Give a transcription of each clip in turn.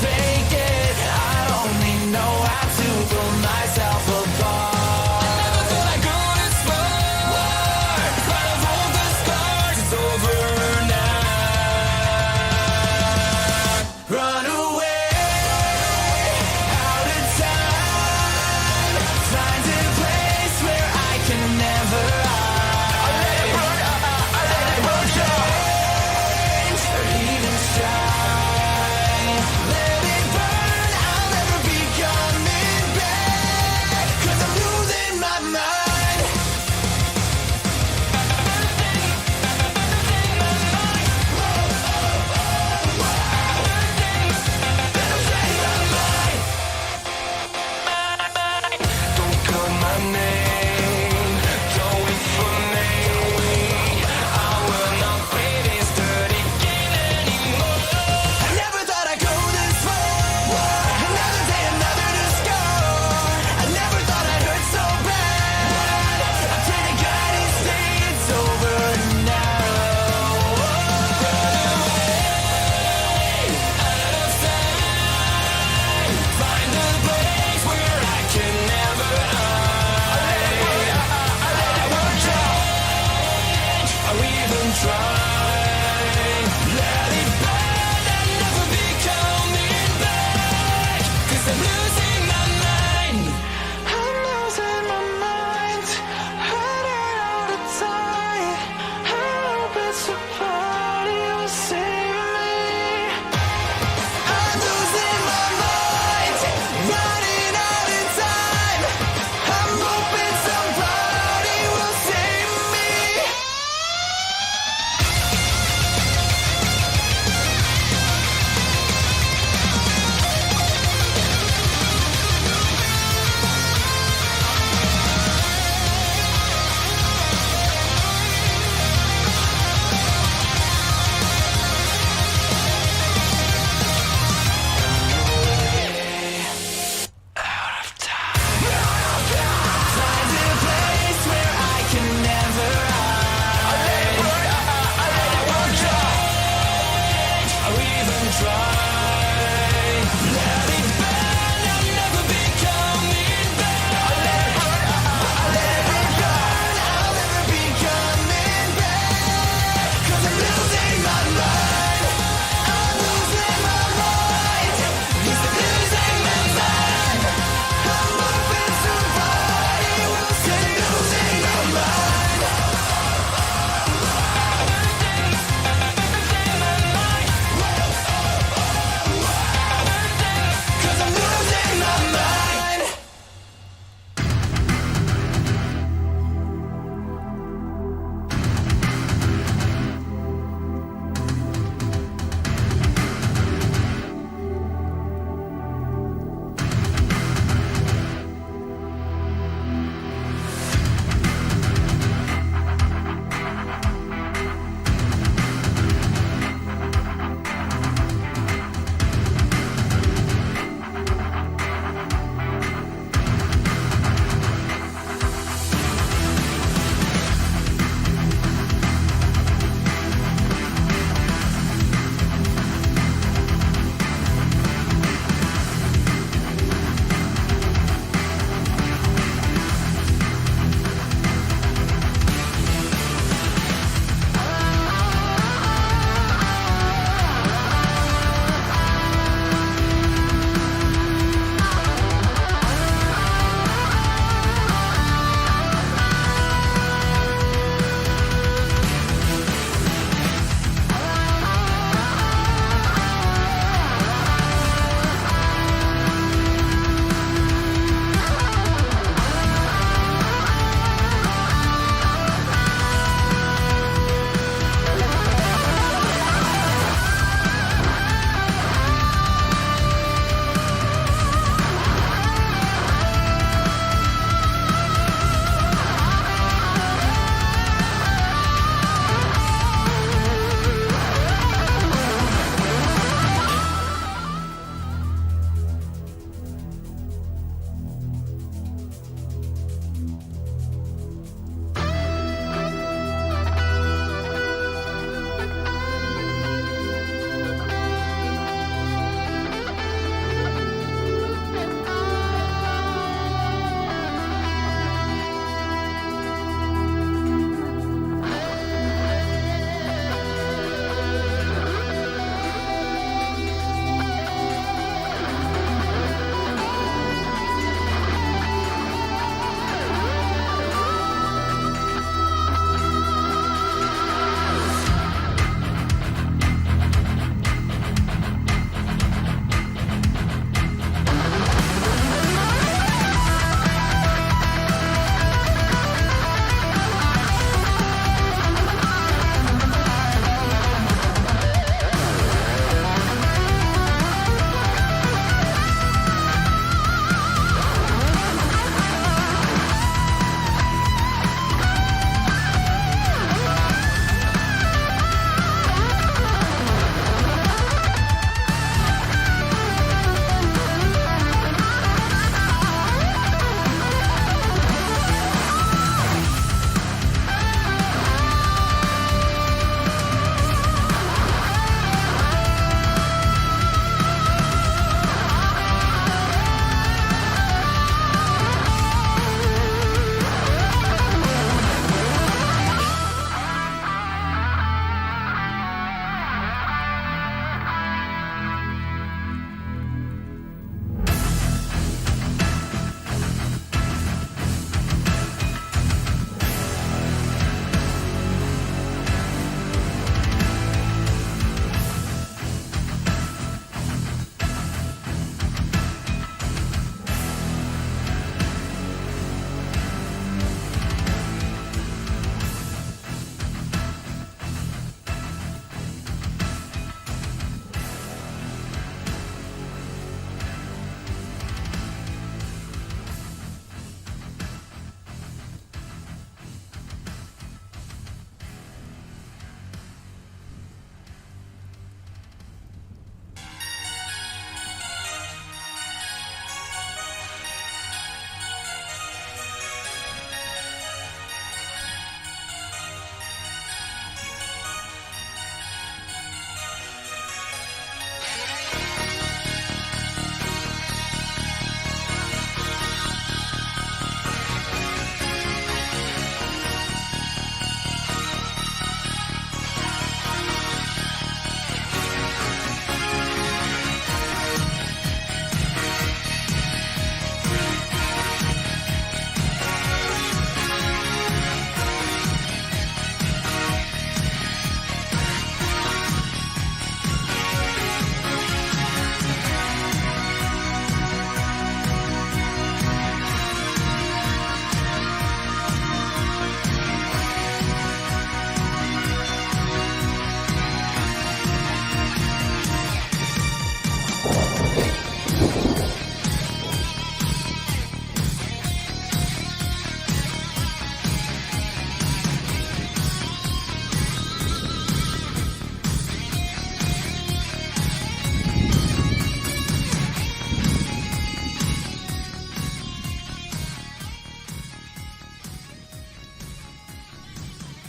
fake it. I only know how to pull myself apart. I never thought I could explore, but I've rolled the scars. It's over now. Run away, out of time. Find a place where I can never hide. I let it burn, I let it burn, change or even strive. Let it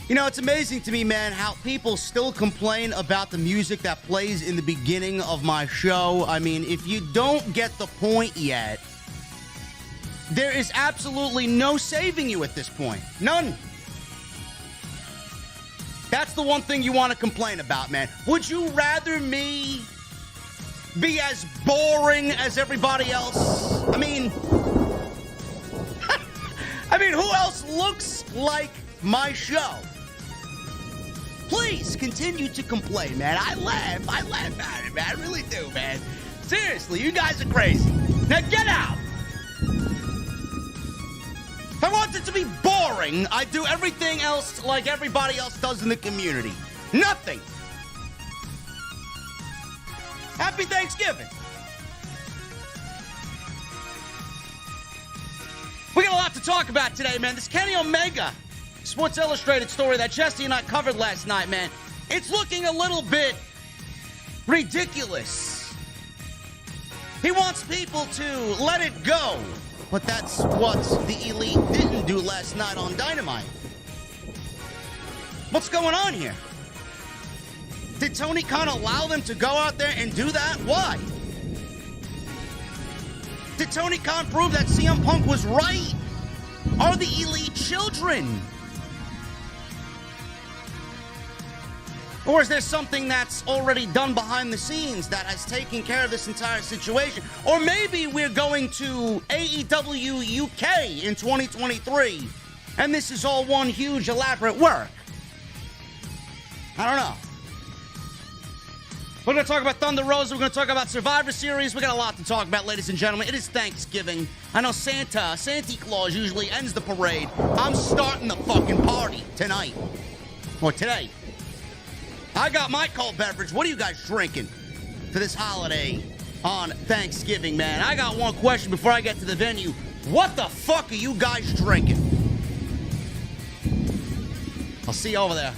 You know, it's amazing to me, man, how people still complain about the music that plays in the beginning of my show. I mean, if you don't get the point yet, there is absolutely no saving you at this point. None. That's the one thing you want to complain about, man. Would you rather me be as boring as everybody else? I mean, who else looks like my show? Please continue to complain, man. I laugh at it, man. I really do, man. Seriously, you guys are crazy. Now get out. If I want it to be boring, I do everything else like everybody else does in the community. Nothing. Happy Thanksgiving. We got a lot to talk about today, man. This Kenny Omega Sports Illustrated story that Jesse and I covered last night, man. It's looking a little bit ridiculous. He wants people to let it go, but that's what the Elite didn't do last night on Dynamite. What's going on here? Did Tony Khan allow them to go out there and do that? Why? Did Tony Khan prove that CM Punk was right? Are the Elite children? Or is there something that's already done behind the scenes that has taken care of this entire situation? Or maybe we're going to AEW UK in 2023, and this is all one huge elaborate work. I don't know. We're going to talk about Thunder Rosa. We're going to talk about Survivor Series. We got a lot to talk about, ladies and gentlemen. It is Thanksgiving. I know Santa Claus usually ends the parade. I'm starting the fucking party tonight. Or today. I got my cold beverage. What are you guys drinking for this holiday on Thanksgiving, man? I got one question before I get to the venue. What the fuck are you guys drinking? I'll see you over there.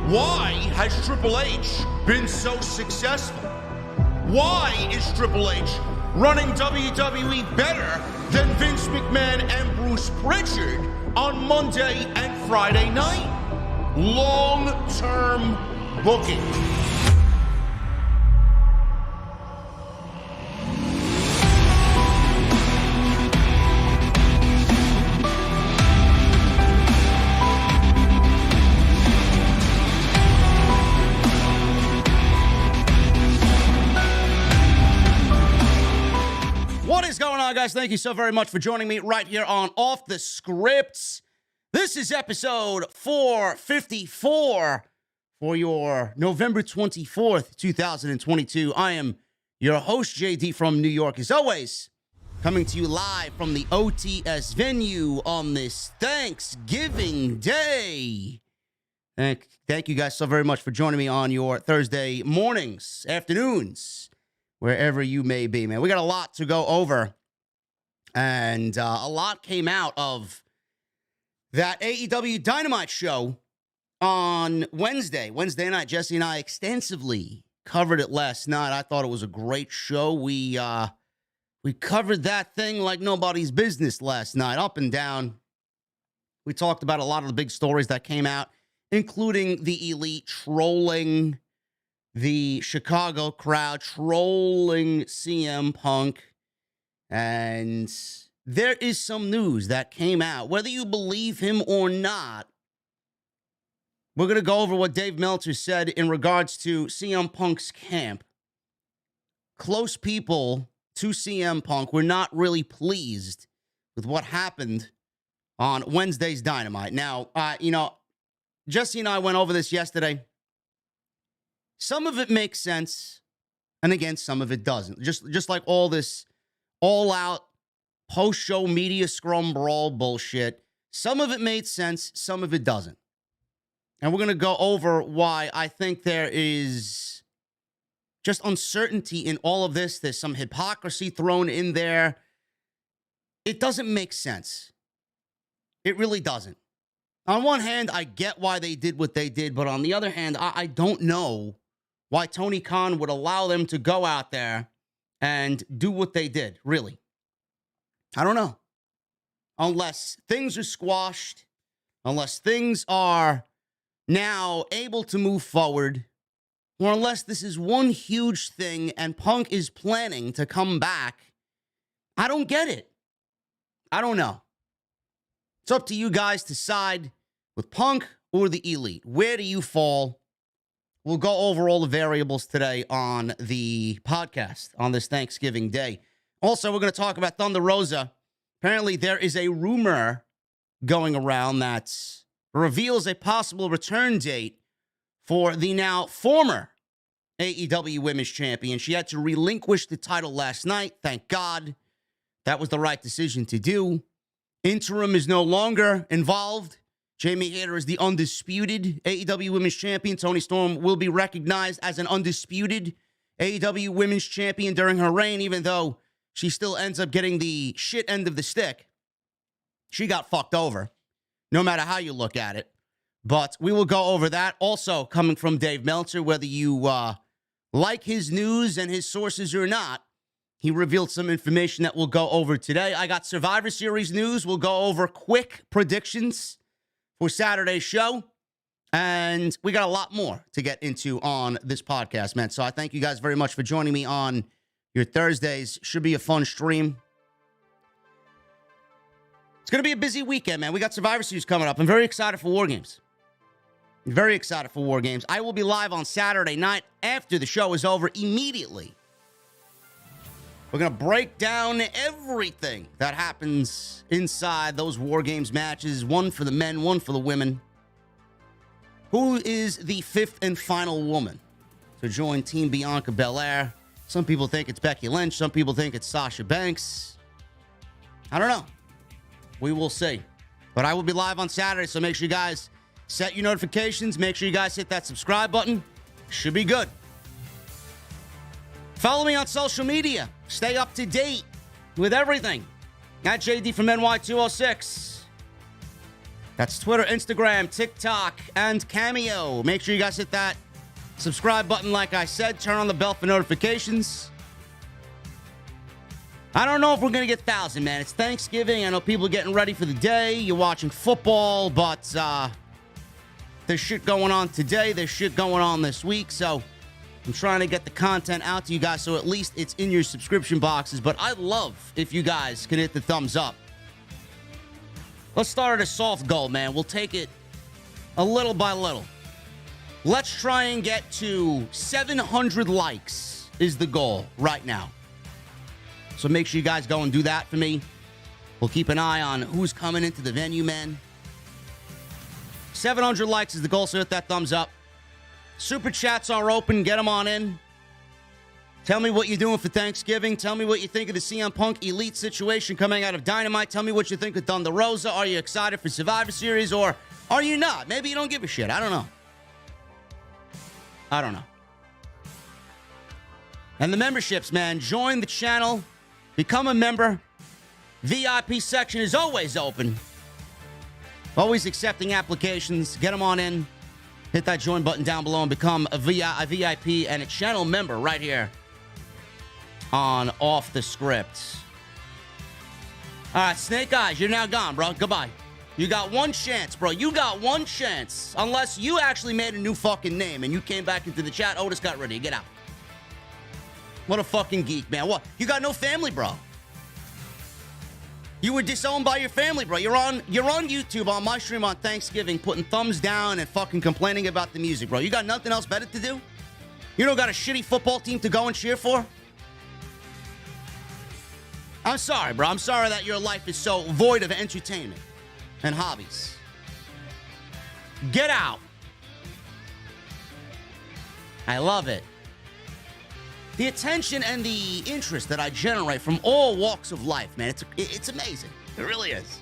Why has Triple H been so successful? Why is Triple H running WWE better than Vince McMahon and Bruce Pritchard on Monday and Friday night? Long-term booking. Guys, thank you so very much for joining me right here on Off the Scripts. This is episode 454 for your November 24th, 2022. I am your host, JD from New York, as always, coming to you live from the OTS venue on this Thanksgiving Day. Thank you guys so very much for joining me on your Thursday mornings, afternoons, wherever you may be, man. We got a lot to go over. And a lot came out of that AEW Dynamite show on Wednesday night. Jesse and I extensively covered it last night. I thought it was a great show. We covered that thing like nobody's business last night, up and down. We talked about a lot of the big stories that came out, including the Elite trolling the Chicago crowd, trolling CM Punk. And there is some news that came out. Whether you believe him or not, we're going to go over what Dave Meltzer said in regards to CM Punk's camp. Close people to CM Punk were not really pleased with what happened on Wednesday's Dynamite. Now, Jesse and I went over this yesterday. Some of it makes sense, and again, some of it doesn't. Just like all this all-out post-show media scrum brawl bullshit. Some of it made sense, some of it doesn't. And we're going to go over why I think there is just uncertainty in all of this. There's some hypocrisy thrown in there. It doesn't make sense. It really doesn't. On one hand, I get why they did what they did, but on the other hand, I don't know why Tony Khan would allow them to go out there and do what they did, really. I don't know. Unless things are squashed, unless things are now able to move forward, or unless this is one huge thing and Punk is planning to come back, I don't get it. I don't know. It's up to you guys to side with Punk or the Elite. Where do you fall? We'll go over all the variables today on the podcast on this Thanksgiving Day. Also, we're going to talk about Thunder Rosa. Apparently, there is a rumor going around that reveals a possible return date for the now former AEW Women's Champion. She had to relinquish the title last night. Thank God. That was the right decision to do. Interim is no longer involved. Jamie Hayter is the undisputed AEW Women's Champion. Toni Storm will be recognized as an undisputed AEW Women's Champion during her reign, even though she still ends up getting the shit end of the stick. She got fucked over, no matter how you look at it. But we will go over that. Also, coming from Dave Meltzer, whether you like his news and his sources or not, he revealed some information that we'll go over today. I got Survivor Series news. We'll go over quick predictions for Saturday's show. And we got a lot more to get into on this podcast, man. So I thank you guys very much for joining me on your Thursdays. Should be a fun stream. It's going to be a busy weekend, man. We got Survivor Series coming up. I'm very excited for War Games. Very excited for War Games. I will be live on Saturday night after the show is over immediately. We're going to break down everything that happens inside those War Games matches. One for the men, one for the women. Who is the fifth and final woman to join Team Bianca Belair? Some people think it's Becky Lynch. Some people think it's Sasha Banks. I don't know. We will see. But I will be live on Saturday, so make sure you guys set your notifications. Make sure you guys hit that subscribe button. Should be good. Follow me on social media. Stay up to date with everything. At JDfromNY206. That's Twitter, Instagram, TikTok, and Cameo. Make sure you guys hit that subscribe button like I said. Turn on the bell for notifications. I don't know if we're going to get 1,000, man. It's Thanksgiving. I know people are getting ready for the day. You're watching football, but there's shit going on today. There's shit going on this week, so I'm trying to get the content out to you guys so at least it's in your subscription boxes. But I'd love if you guys can hit the thumbs up. Let's start at a soft goal, man. We'll take it a little by little. Let's try and get to 700 likes is the goal right now. So make sure you guys go and do that for me. We'll keep an eye on who's coming into the venue, man. 700 likes is the goal, so hit that thumbs up. Super chats are open. Get them on in. Tell me what you're doing for Thanksgiving. Tell me what you think of the CM Punk Elite situation coming out of Dynamite. Tell me what you think of Thunder Rosa. Are you excited for Survivor Series or are you not? Maybe you don't give a shit. I don't know. I don't know. And the memberships, man. Join the channel. Become a member. VIP section is always open. Always accepting applications. Get them on in. hit that join button down below and become a VIP and a channel member right here on Off the Script. All right, Snake Eyes, you're now gone, bro. Goodbye. You got one chance, bro. You got one chance. Unless you actually made a new fucking name and you came back into the chat. Otis got ready. Get out. What a fucking geek, man. What? You got no family, bro. You were disowned by your family, bro. You're on YouTube on my stream on Thanksgiving putting thumbs down and fucking complaining about the music, bro. You got nothing else better to do? You don't got a shitty football team to go and cheer for? I'm sorry, bro. I'm sorry that your life is so void of entertainment and hobbies. Get out. I love it. The attention and the interest that I generate from all walks of life, man, it's amazing. It really is.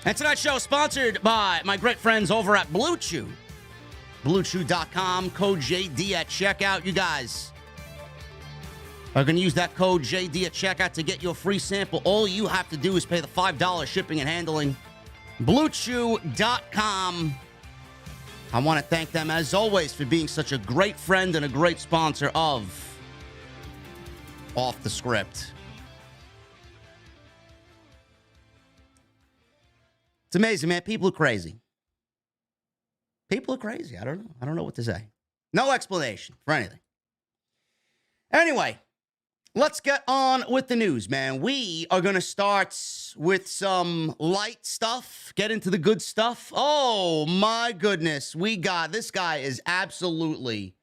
And tonight's show is sponsored by my great friends over at Blue Chew. BlueChew.com, code JD at checkout. You guys are going to use that code JD at checkout to get your free sample. All you have to do is pay the $5 shipping and handling. BlueChew.com. I want to thank them, as always, for being such a great friend and a great sponsor of Off the Script. It's amazing, man. People are crazy. People are crazy. I don't know. I don't know what to say. No explanation for anything. Anyway, let's get on with the news, man. We are going to start with some light stuff, get into the good stuff. Oh, my goodness. This guy is absolutely...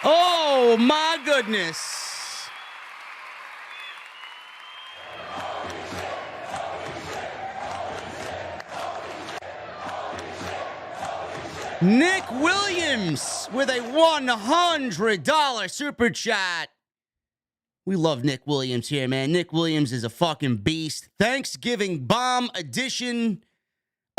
Oh, my goodness. Nick Williams with a $100 super chat. We love Nick Williams here, man. Nick Williams is a fucking beast. Thanksgiving bomb edition.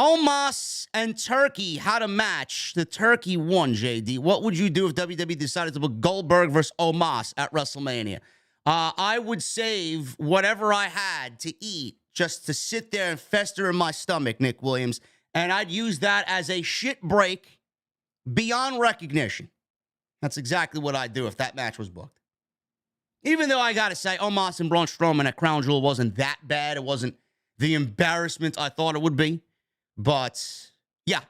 Omos and Turkey had a match. The Turkey won, JD. What would you do if WWE decided to put Goldberg versus Omos at WrestleMania? I would save whatever I had to eat just to sit there and fester in my stomach, Nick Williams. And I'd use that as a shit break beyond recognition. That's exactly what I'd do if that match was booked. Even though I got to say, Omos and Braun Strowman at Crown Jewel wasn't that bad. It wasn't the embarrassment I thought it would be. But, yeah.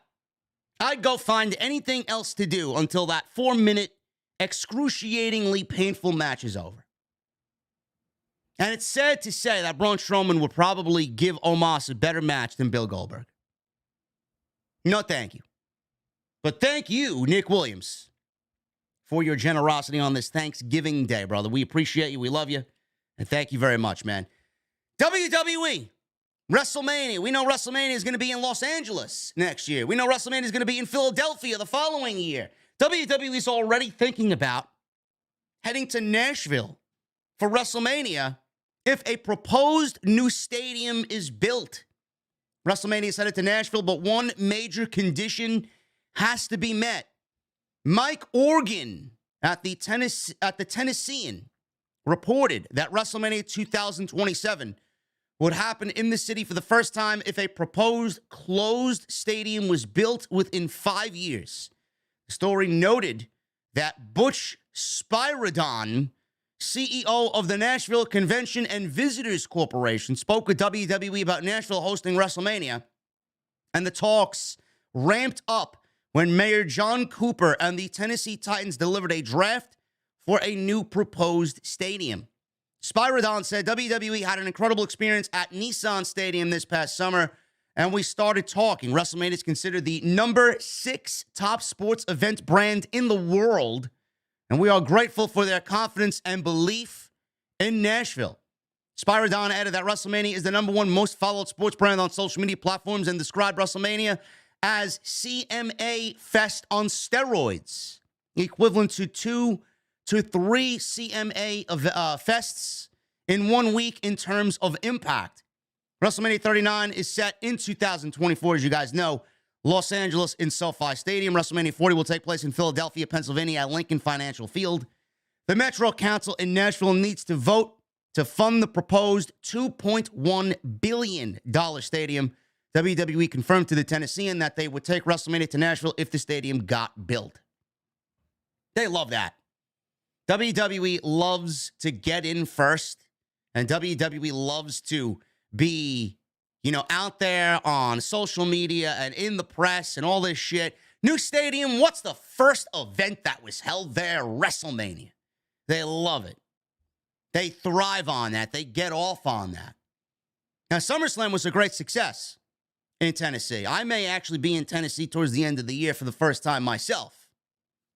I'd go find anything else to do until that 4-minute, excruciatingly painful match is over. And it's sad to say that Braun Strowman would probably give Omos a better match than Bill Goldberg. No, thank you. But thank you, Nick Williams, for your generosity on this Thanksgiving Day, brother. We appreciate you. We love you. And thank you very much, man. WWE, WrestleMania. We know WrestleMania is going to be in Los Angeles next year. We know WrestleMania is going to be in Philadelphia the following year. WWE is already thinking about heading to Nashville for WrestleMania if a proposed new stadium is built. WrestleMania is headed to Nashville, but one major condition has to be met. Mike Organ at the Tennessean reported that WrestleMania 2027 would happen in the city for the first time if a proposed closed stadium was built within 5 years. The story noted that Butch Spyridon, CEO of the Nashville Convention and Visitors Corporation, spoke with WWE about Nashville hosting WrestleMania, and the talks ramped up when Mayor John Cooper and the Tennessee Titans delivered a draft for a new proposed stadium. Spyridon said WWE had an incredible experience at Nissan Stadium this past summer, and we started talking. WrestleMania is considered the number 6 top sports event brand in the world, and we are grateful for their confidence and belief in Nashville. Spyridon added that WrestleMania is the number 1 most followed sports brand on social media platforms and described WrestleMania as CMA Fest on steroids, equivalent to 2 to 3 CMA fests in 1 week in terms of impact. WrestleMania 39 is set in 2024, as you guys know. Los Angeles in SoFi Stadium. WrestleMania 40 will take place in Philadelphia, Pennsylvania at Lincoln Financial Field. The Metro Council in Nashville needs to vote to fund the proposed $2.1 billion stadium. WWE confirmed to the Tennessean that they would take WrestleMania to Nashville if the stadium got built. They love that. WWE loves to get in first, and WWE loves to be, out there on social media and in the press and all this shit. New stadium, what's the first event that was held there? WrestleMania. They love it. They thrive on that. They get off on that. Now, SummerSlam was a great success in Tennessee. I may actually be in Tennessee towards the end of the year for the first time myself,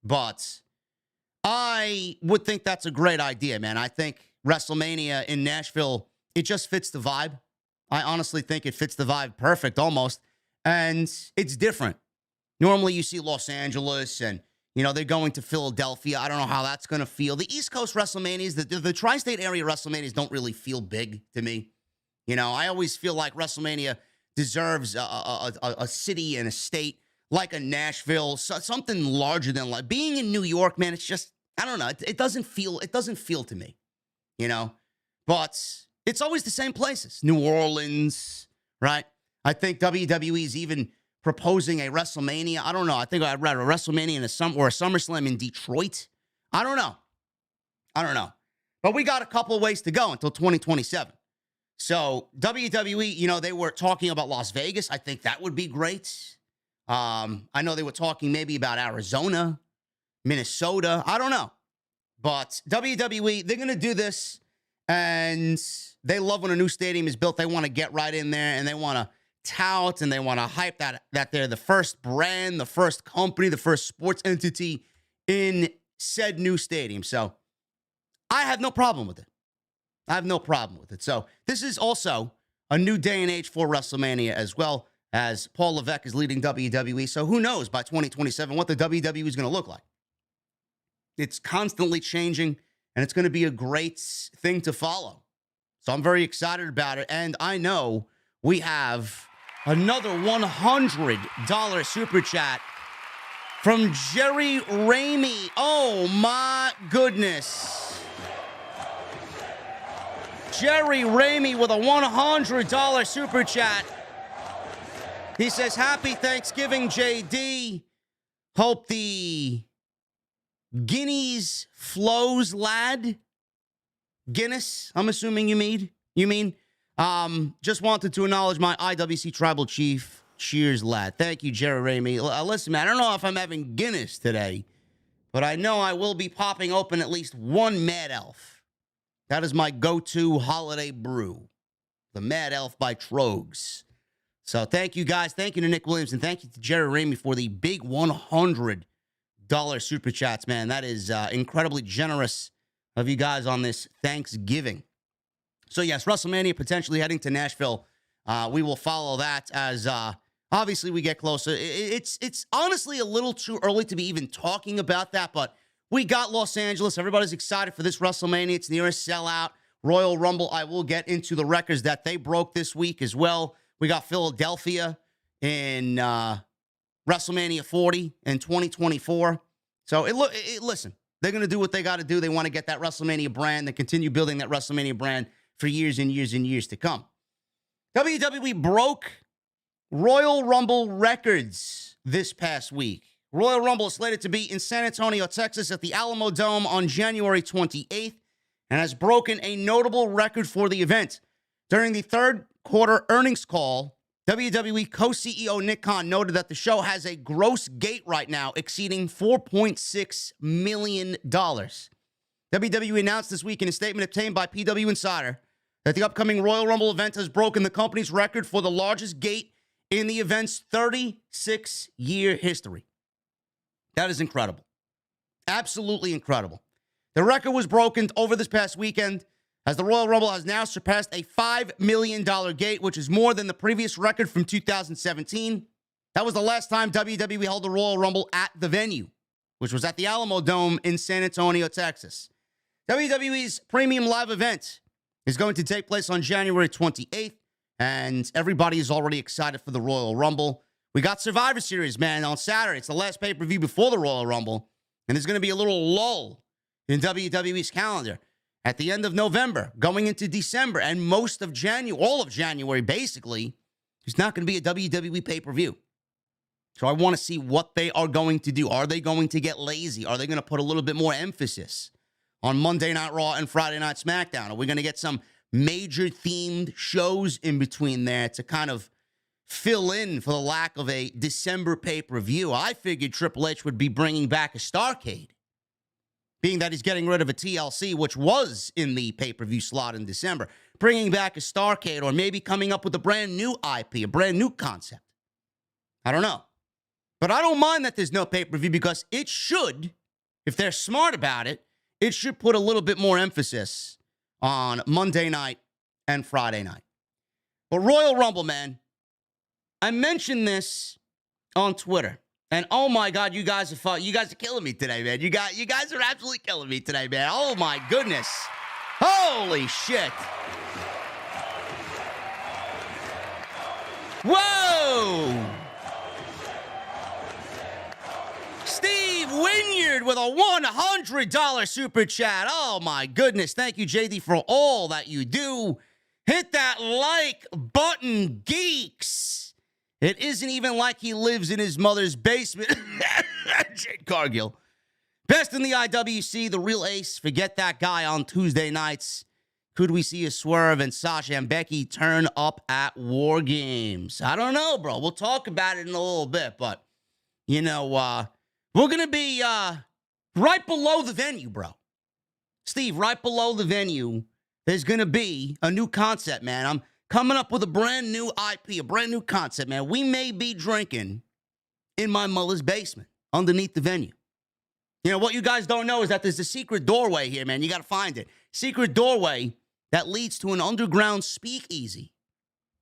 but I would think that's a great idea, man. I think WrestleMania in Nashville, it just fits the vibe. I honestly think it fits the vibe perfect almost, and it's different. Normally you see Los Angeles and, they're going to Philadelphia. I don't know how that's going to feel. The East Coast WrestleManias, the tri-state area WrestleManias don't really feel big to me. I always feel like WrestleMania deserves a city and a state like a Nashville, something larger than like being in New York, man. It's just, I don't know. It doesn't feel to me, but it's always the same places. New Orleans, right? I think WWE is even proposing a WrestleMania. I don't know. I think I'd rather a WrestleMania or a SummerSlam in Detroit. I don't know. But we got a couple of ways to go until 2027. So WWE, they were talking about Las Vegas. I think that would be great. I know they were talking maybe about Arizona, Minnesota. I don't know. But WWE, they're going to do this, and they love when a new stadium is built. They want to get right in there, and they want to tout, and they want to hype that they're the first brand, the first company, the first sports entity in said new stadium. So I have no problem with it. So this is also a new day and age for WrestleMania as well, as Paul Levesque is leading WWE. So who knows by 2027 what the WWE is going to look like. It's constantly changing, and it's going to be a great thing to follow. So I'm very excited about it, and I know we have another $100 super chat from Jerry Ramey. Oh, my goodness. Jerry Ramey with a $100 super chat. He says, happy Thanksgiving, JD. Hope the Guinness flows, lad. Guinness, I'm assuming you mean? Just wanted to acknowledge my IWC tribal chief. Cheers, lad. Thank you, Jerry Ramey. Listen, man, I don't know if I'm having Guinness today, but I know I will be popping open at least one Mad Elf. That is my go-to holiday brew, the Mad Elf by Trogs. So thank you, guys. Thank you to Nick Williams, and thank you to Jerry Ramey for the big $100 super chats, man. That is incredibly generous of you guys on this Thanksgiving. So, yes, WrestleMania potentially heading to Nashville. We will follow that as, obviously, we get closer. It's honestly a little too early to be even talking about that, but we got Los Angeles. Everybody's excited for this WrestleMania. It's near a sellout. Royal Rumble, I will get into the records that they broke this week as well. We got Philadelphia in WrestleMania 40 in 2024. So, listen, they're going to do what they got to do. They want to get that WrestleMania brand and continue building that WrestleMania brand for years and years and years to come. WWE broke Royal Rumble records this past week. Royal Rumble is slated to be in San Antonio, Texas at the Alamo Dome on January 28th and has broken a notable record for the event. During the third quarter earnings call, WWE co-CEO Nick Khan noted that the show has a gross gate right now exceeding $4.6 million. WWE announced this week in a statement obtained by PW Insider that the upcoming Royal Rumble event has broken the company's record for the largest gate in the event's 36-year history. That is incredible. Absolutely incredible. The record was broken over this past weekend as the Royal Rumble has now surpassed a $5 million gate, which is more than the previous record from 2017. That was the last time WWE held the Royal Rumble at the venue, which was at the Alamo Dome in San Antonio, Texas. WWE's premium live event is going to take place on January 28th, and everybody is already excited for the Royal Rumble. We got Survivor Series, man, on Saturday. It's the last pay-per-view before the Royal Rumble, and there's going to be a little lull in WWE's calendar. at the end of November, going into December, and most of January, all of January, basically, there's not going to be a WWE pay-per-view. So I want to see what they are going to do. Are they going to get lazy? Are they going to put a little bit more emphasis on Monday Night Raw and Friday Night SmackDown? Are we going to get some major themed shows in between there to kind of fill in for the lack of a December pay-per-view? I figured Triple H would be bringing back a Starrcade, being that he's getting rid of a TLC, which was in the pay-per-view slot in December, bringing back a Starrcade, or maybe coming up with a brand new IP, a brand new concept. I don't know. But I don't mind that there's no pay-per-view, because it should, if they're smart about it, it should put a little bit more emphasis on Monday night and Friday night. But Royal Rumble, man, I mentioned this on Twitter, and oh my God, you guys are killing me today, man. You guys are absolutely killing me today, man. Oh my goodness. Holy shit. Whoa. Steve Wynyard with a $100 super chat. Oh my goodness. Thank you, JD, for all that you do. Hit that like button, geeks. It isn't even like he lives in his mother's basement. Jade Cargill. Best in the IWC, the real ace. Forget that guy on Tuesday nights. Could we see a Swerve and Sasha and Becky turn up at War Games? I don't know, bro. We'll talk about it in a little bit, but, you know, we're going to be right below the venue, bro. Steve, right below the venue, there's going to be a new concept, man. I'm coming up with a brand new IP, a brand new concept, man. We may be drinking in my mother's basement underneath the venue. You know, what you guys don't know is that there's a secret doorway here, man. You got to find it. Secret doorway that leads to an underground speakeasy,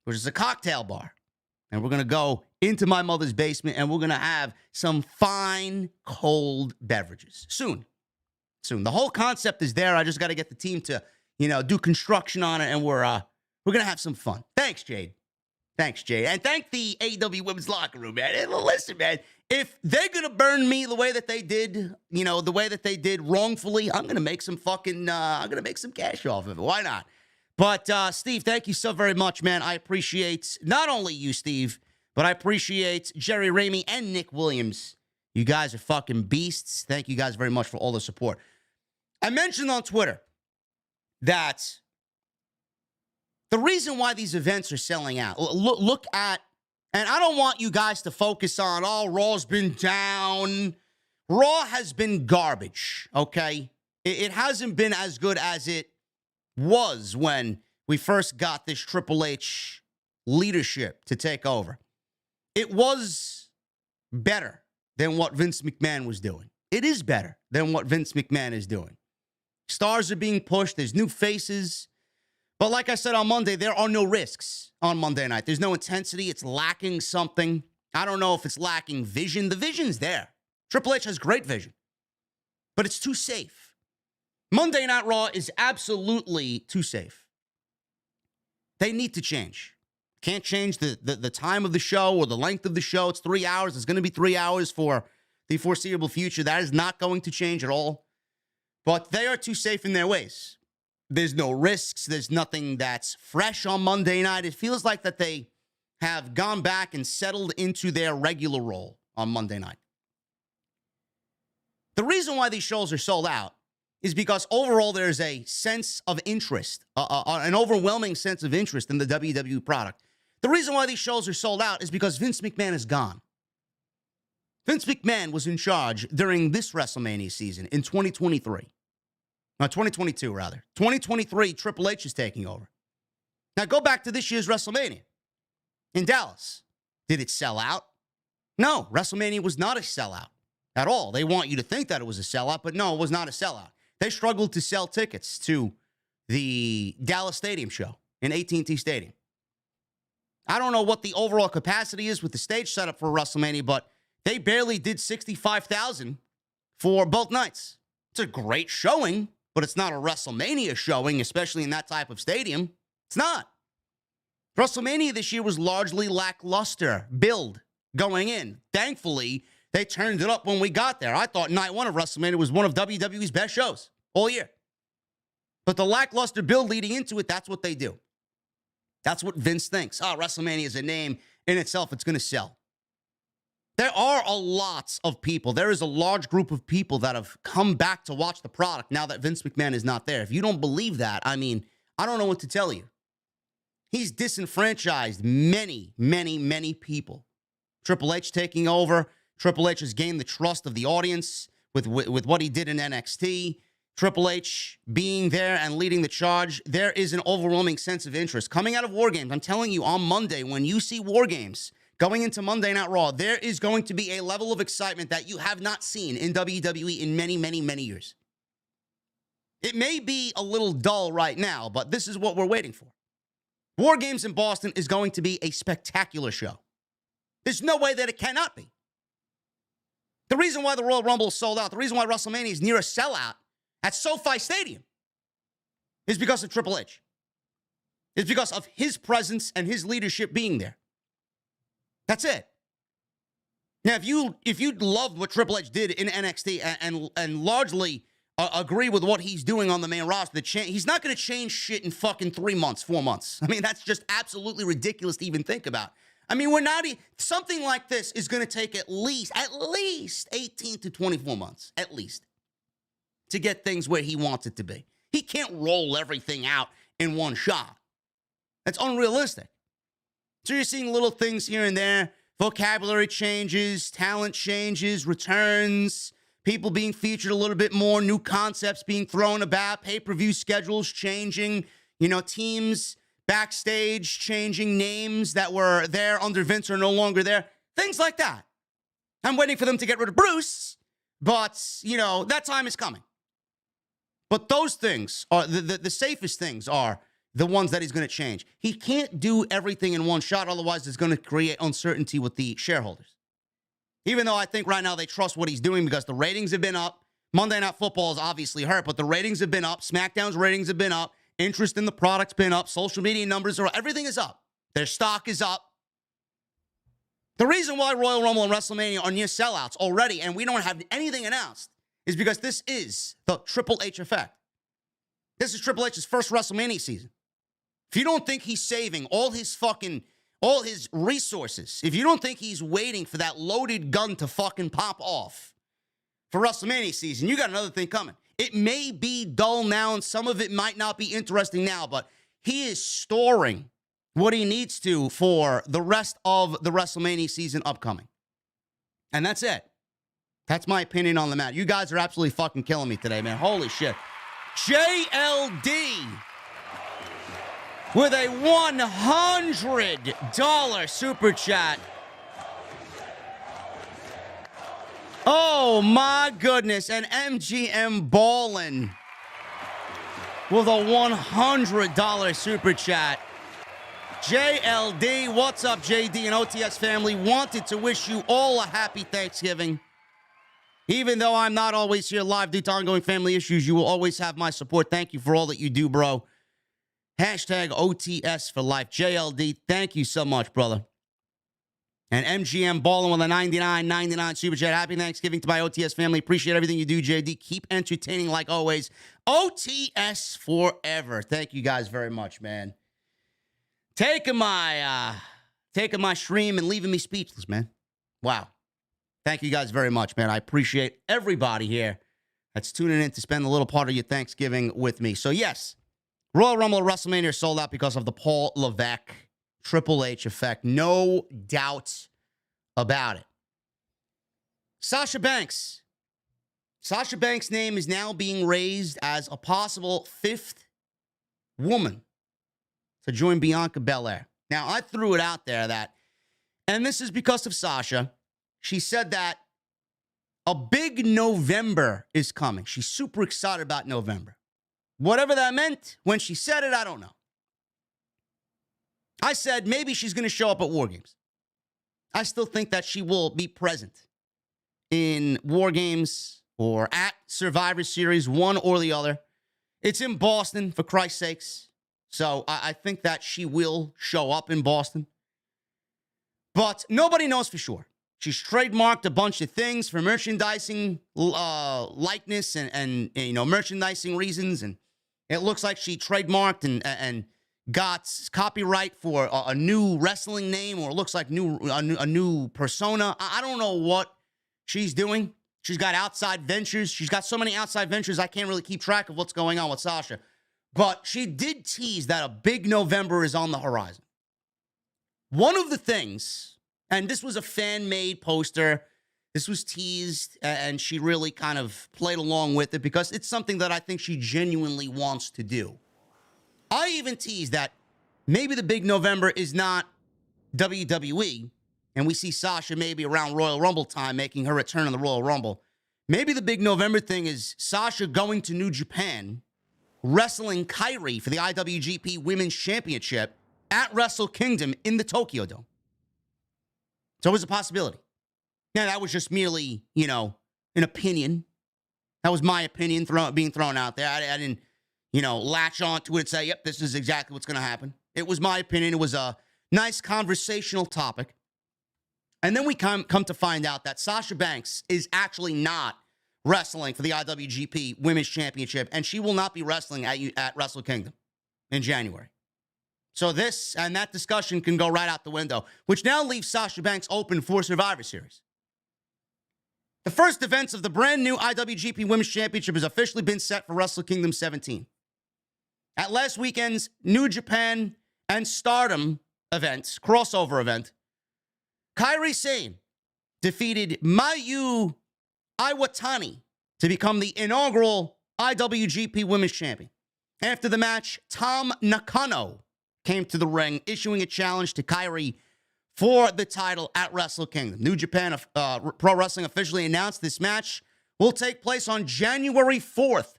which is a cocktail bar. And we're going to go into my mother's basement, and we're going to have some fine, cold beverages. Soon. The whole concept is there. I just got to get the team to, you know, do construction on it, and we're going to have some fun. Thanks, Jade. And thank the AEW Women's Locker Room, man. And listen, man, if they're going to burn me the way that they did, you know, the way that they did wrongfully, I'm going to make some I'm going to make some cash off of it. Why not? But, Steve, thank you so very much, man. I appreciate not only you, Steve, but I appreciate Jerry Ramey and Nick Williams. You guys are fucking beasts. Thank you guys very much for all the support. I mentioned on Twitter that the reason why these events are selling out, look at, and I don't want you guys to focus on, oh, Raw's been down. Raw has been garbage, okay? It hasn't been as good as it was when we first got this Triple H leadership to take over. It was better than what Vince McMahon was doing. It is better than what Vince McMahon is doing. Stars are being pushed. There's new faces. But like I said on Monday, there are no risks on Monday night. There's no intensity. It's lacking something. I don't know if it's lacking vision. The vision's there. Triple H has great vision. But it's too safe. Monday Night Raw is absolutely too safe. They need to change. Can't change the time of the show or the length of the show. It's 3 hours. It's going to be 3 hours for the foreseeable future. That is not going to change at all. But they are too safe in their ways. There's no risks. There's nothing that's fresh on Monday night. It feels like that they have gone back and settled into their regular role on Monday night. The reason why these shows are sold out is because overall there's a sense of interest, an overwhelming sense of interest in the WWE product. The reason why these shows are sold out is because Vince McMahon is gone. Vince McMahon was in charge during this WrestleMania season in 2023. No, 2022, rather. 2023, Triple H is taking over. Now, go back to this year's WrestleMania in Dallas. Did it sell out? No, WrestleMania was not a sellout at all. They want you to think that it was a sellout, but no, it was not a sellout. They struggled to sell tickets to the Dallas Stadium show in AT&T Stadium. I don't know what the overall capacity is with the stage setup for WrestleMania, but they barely did 65,000 for both nights. It's a great showing, but it's not a WrestleMania showing, especially in that type of stadium. It's not. WrestleMania this year was largely lackluster build going in. Thankfully, they turned it up when we got there. I thought night one of WrestleMania was one of WWE's best shows all year. But the lackluster build leading into it, that's what they do. That's what Vince thinks. Oh, WrestleMania is a name in itself. It's going to sell. There are a lot of people. There is a large group of people that have come back to watch the product now that Vince McMahon is not there. If you don't believe that, I mean, I don't know what to tell you. He's disenfranchised many, many, many people. Triple H taking over. Triple H has gained the trust of the audience with what he did in NXT. Triple H being there and leading the charge, there is an overwhelming sense of interest. Coming out of War Games, I'm telling you, on Monday, when you see War Games going into Monday Night Raw, there is going to be a level of excitement that you have not seen in WWE in many, many, many years. It may be a little dull right now, but this is what we're waiting for. War Games in Boston is going to be a spectacular show. There's no way that it cannot be. The reason why the Royal Rumble is sold out, the reason why WrestleMania is near a sellout at SoFi Stadium is because of Triple H. It's because of his presence and his leadership being there. That's it. Now, if you loved what Triple H did in NXT and largely agree with what he's doing on the main roster, he's not going to change shit in fucking 3 months, 4 months. I mean, that's just absolutely ridiculous to even think about. I mean, something like this is going to take at least 18 to 24 months, at least, to get things where he wants it to be. He can't roll everything out in one shot. That's unrealistic. So you're seeing little things here and there, vocabulary changes, talent changes, returns, people being featured a little bit more, new concepts being thrown about, pay-per-view schedules changing, teams backstage changing, names that were there under Vince are no longer there, things like that. I'm waiting for them to get rid of Bruce, but, that time is coming. But those things are the safest things are the ones that he's going to change. He can't do everything in one shot, otherwise it's going to create uncertainty with the shareholders. Even though I think right now they trust what he's doing because the ratings have been up. Monday Night Football is obviously hurt, but the ratings have been up. SmackDown's ratings have been up. Interest in the product's been up. Social media numbers everything is up. Their stock is up. The reason why Royal Rumble and WrestleMania are near sellouts already, and we don't have anything announced, is because this is the Triple H effect. This is Triple H's first WrestleMania season. If you don't think he's saving all his resources, if you don't think he's waiting for that loaded gun to fucking pop off for WrestleMania season, you got another thing coming. It may be dull now, and some of it might not be interesting now, but he is storing what he needs to for the rest of the WrestleMania season upcoming. And that's it. That's my opinion on the matter. You guys are absolutely fucking killing me today, man. Holy shit. JLD with a $100 super chat. Oh, my goodness. And MGM Ballin with a $100 super chat. JLD, what's up, JD and OTS family? Wanted to wish you all a happy Thanksgiving. Even though I'm not always here live due to ongoing family issues, you will always have my support. Thank you for all that you do, bro. Hashtag OTS for life. JLD, thank you so much, brother. And MGM Ballin with a $99.99 super chat. Happy Thanksgiving to my OTS family. Appreciate everything you do, JD. Keep entertaining like always. OTS forever. Thank you guys very much, man. Taking my stream and leaving me speechless, man. Wow. Thank you guys very much, man. I appreciate everybody here that's tuning in to spend a little part of your Thanksgiving with me. So, yes, Royal Rumble WrestleMania sold out because of the Paul Levesque Triple H effect. No doubt about it. Sasha Banks. Sasha Banks' name is now being raised as a possible fifth woman to join Bianca Belair. Now, I threw it out there that, and this is because of Sasha, she said that a big November is coming. She's super excited about November. Whatever that meant, when she said it, I don't know. I said maybe she's going to show up at War Games. I still think that she will be present in War Games or at Survivor Series, one or the other. It's in Boston, for Christ's sakes. So I think that she will show up in Boston. But nobody knows for sure. She's trademarked a bunch of things for merchandising likeness and merchandising reasons. And It looks like she trademarked and got copyright for a new wrestling name, or it looks like a new persona. I don't know what she's doing. She's got outside ventures. She's got so many outside ventures, I can't really keep track of what's going on with Sasha. But she did tease that a big November is on the horizon. One of the things, and this was a fan-made poster, this was teased, and she really kind of played along with it because it's something that I think she genuinely wants to do. I even teased that maybe the big November is not WWE, and we see Sasha maybe around Royal Rumble time making her return in the Royal Rumble. Maybe the big November thing is Sasha going to New Japan, wrestling Kairi for the IWGP Women's Championship at Wrestle Kingdom in the Tokyo Dome. So it was a possibility. Now, that was just merely, an opinion. That was my opinion being thrown out there. I didn't, latch on to it and say, yep, this is exactly what's going to happen. It was my opinion. It was a nice conversational topic. And then we come to find out that Sasha Banks is actually not wrestling for the IWGP Women's Championship, and she will not be wrestling at Wrestle Kingdom in January. So this and that discussion can go right out the window, which now leaves Sasha Banks open for Survivor Series. The first events of the brand new IWGP Women's Championship has officially been set for Wrestle Kingdom 17. At last weekend's New Japan and Stardom events, crossover event, Kairi Sane defeated Mayu Iwatani to become the inaugural IWGP Women's Champion. After the match, Tam Nakano came to the ring, issuing a challenge to Kairi for the title at Wrestle Kingdom. New Japan Pro Wrestling officially announced this match will take place on January 4th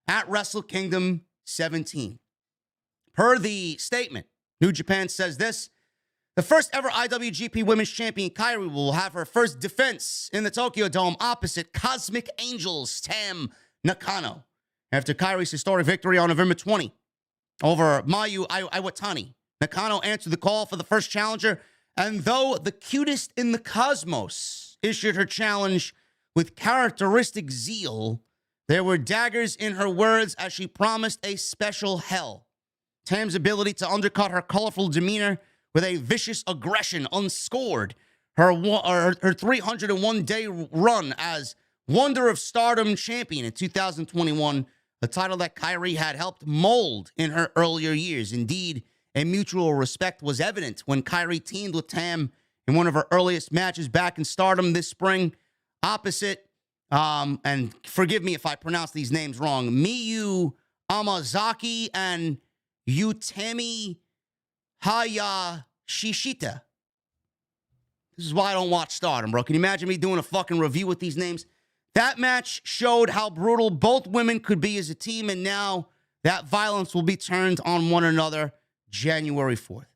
at Wrestle Kingdom 17. Per the statement, New Japan says this: the first ever IWGP Women's Champion Kairi will have her first defense in the Tokyo Dome opposite Cosmic Angels Tam Nakano. After Kairi's historic victory on November 20 over Mayu Iwatani, Nakano answered the call for the first challenger, and though the cutest in the cosmos issued her challenge with characteristic zeal, there were daggers in her words as she promised a special hell. Tam's ability to undercut her colorful demeanor with a vicious aggression unscored her 301-day run as Wonder of Stardom champion in 2021, a title that Kairi had helped mold in her earlier years. Indeed, a mutual respect was evident when Kairi teamed with Tam in one of her earliest matches back in Stardom this spring, opposite, and forgive me if I pronounce these names wrong, Miyu Amazaki and Utami Hayashishita. This is why I don't watch Stardom, bro. Can you imagine me doing a fucking review with these names? That match showed how brutal both women could be as a team, and now that violence will be turned on one another January 4th.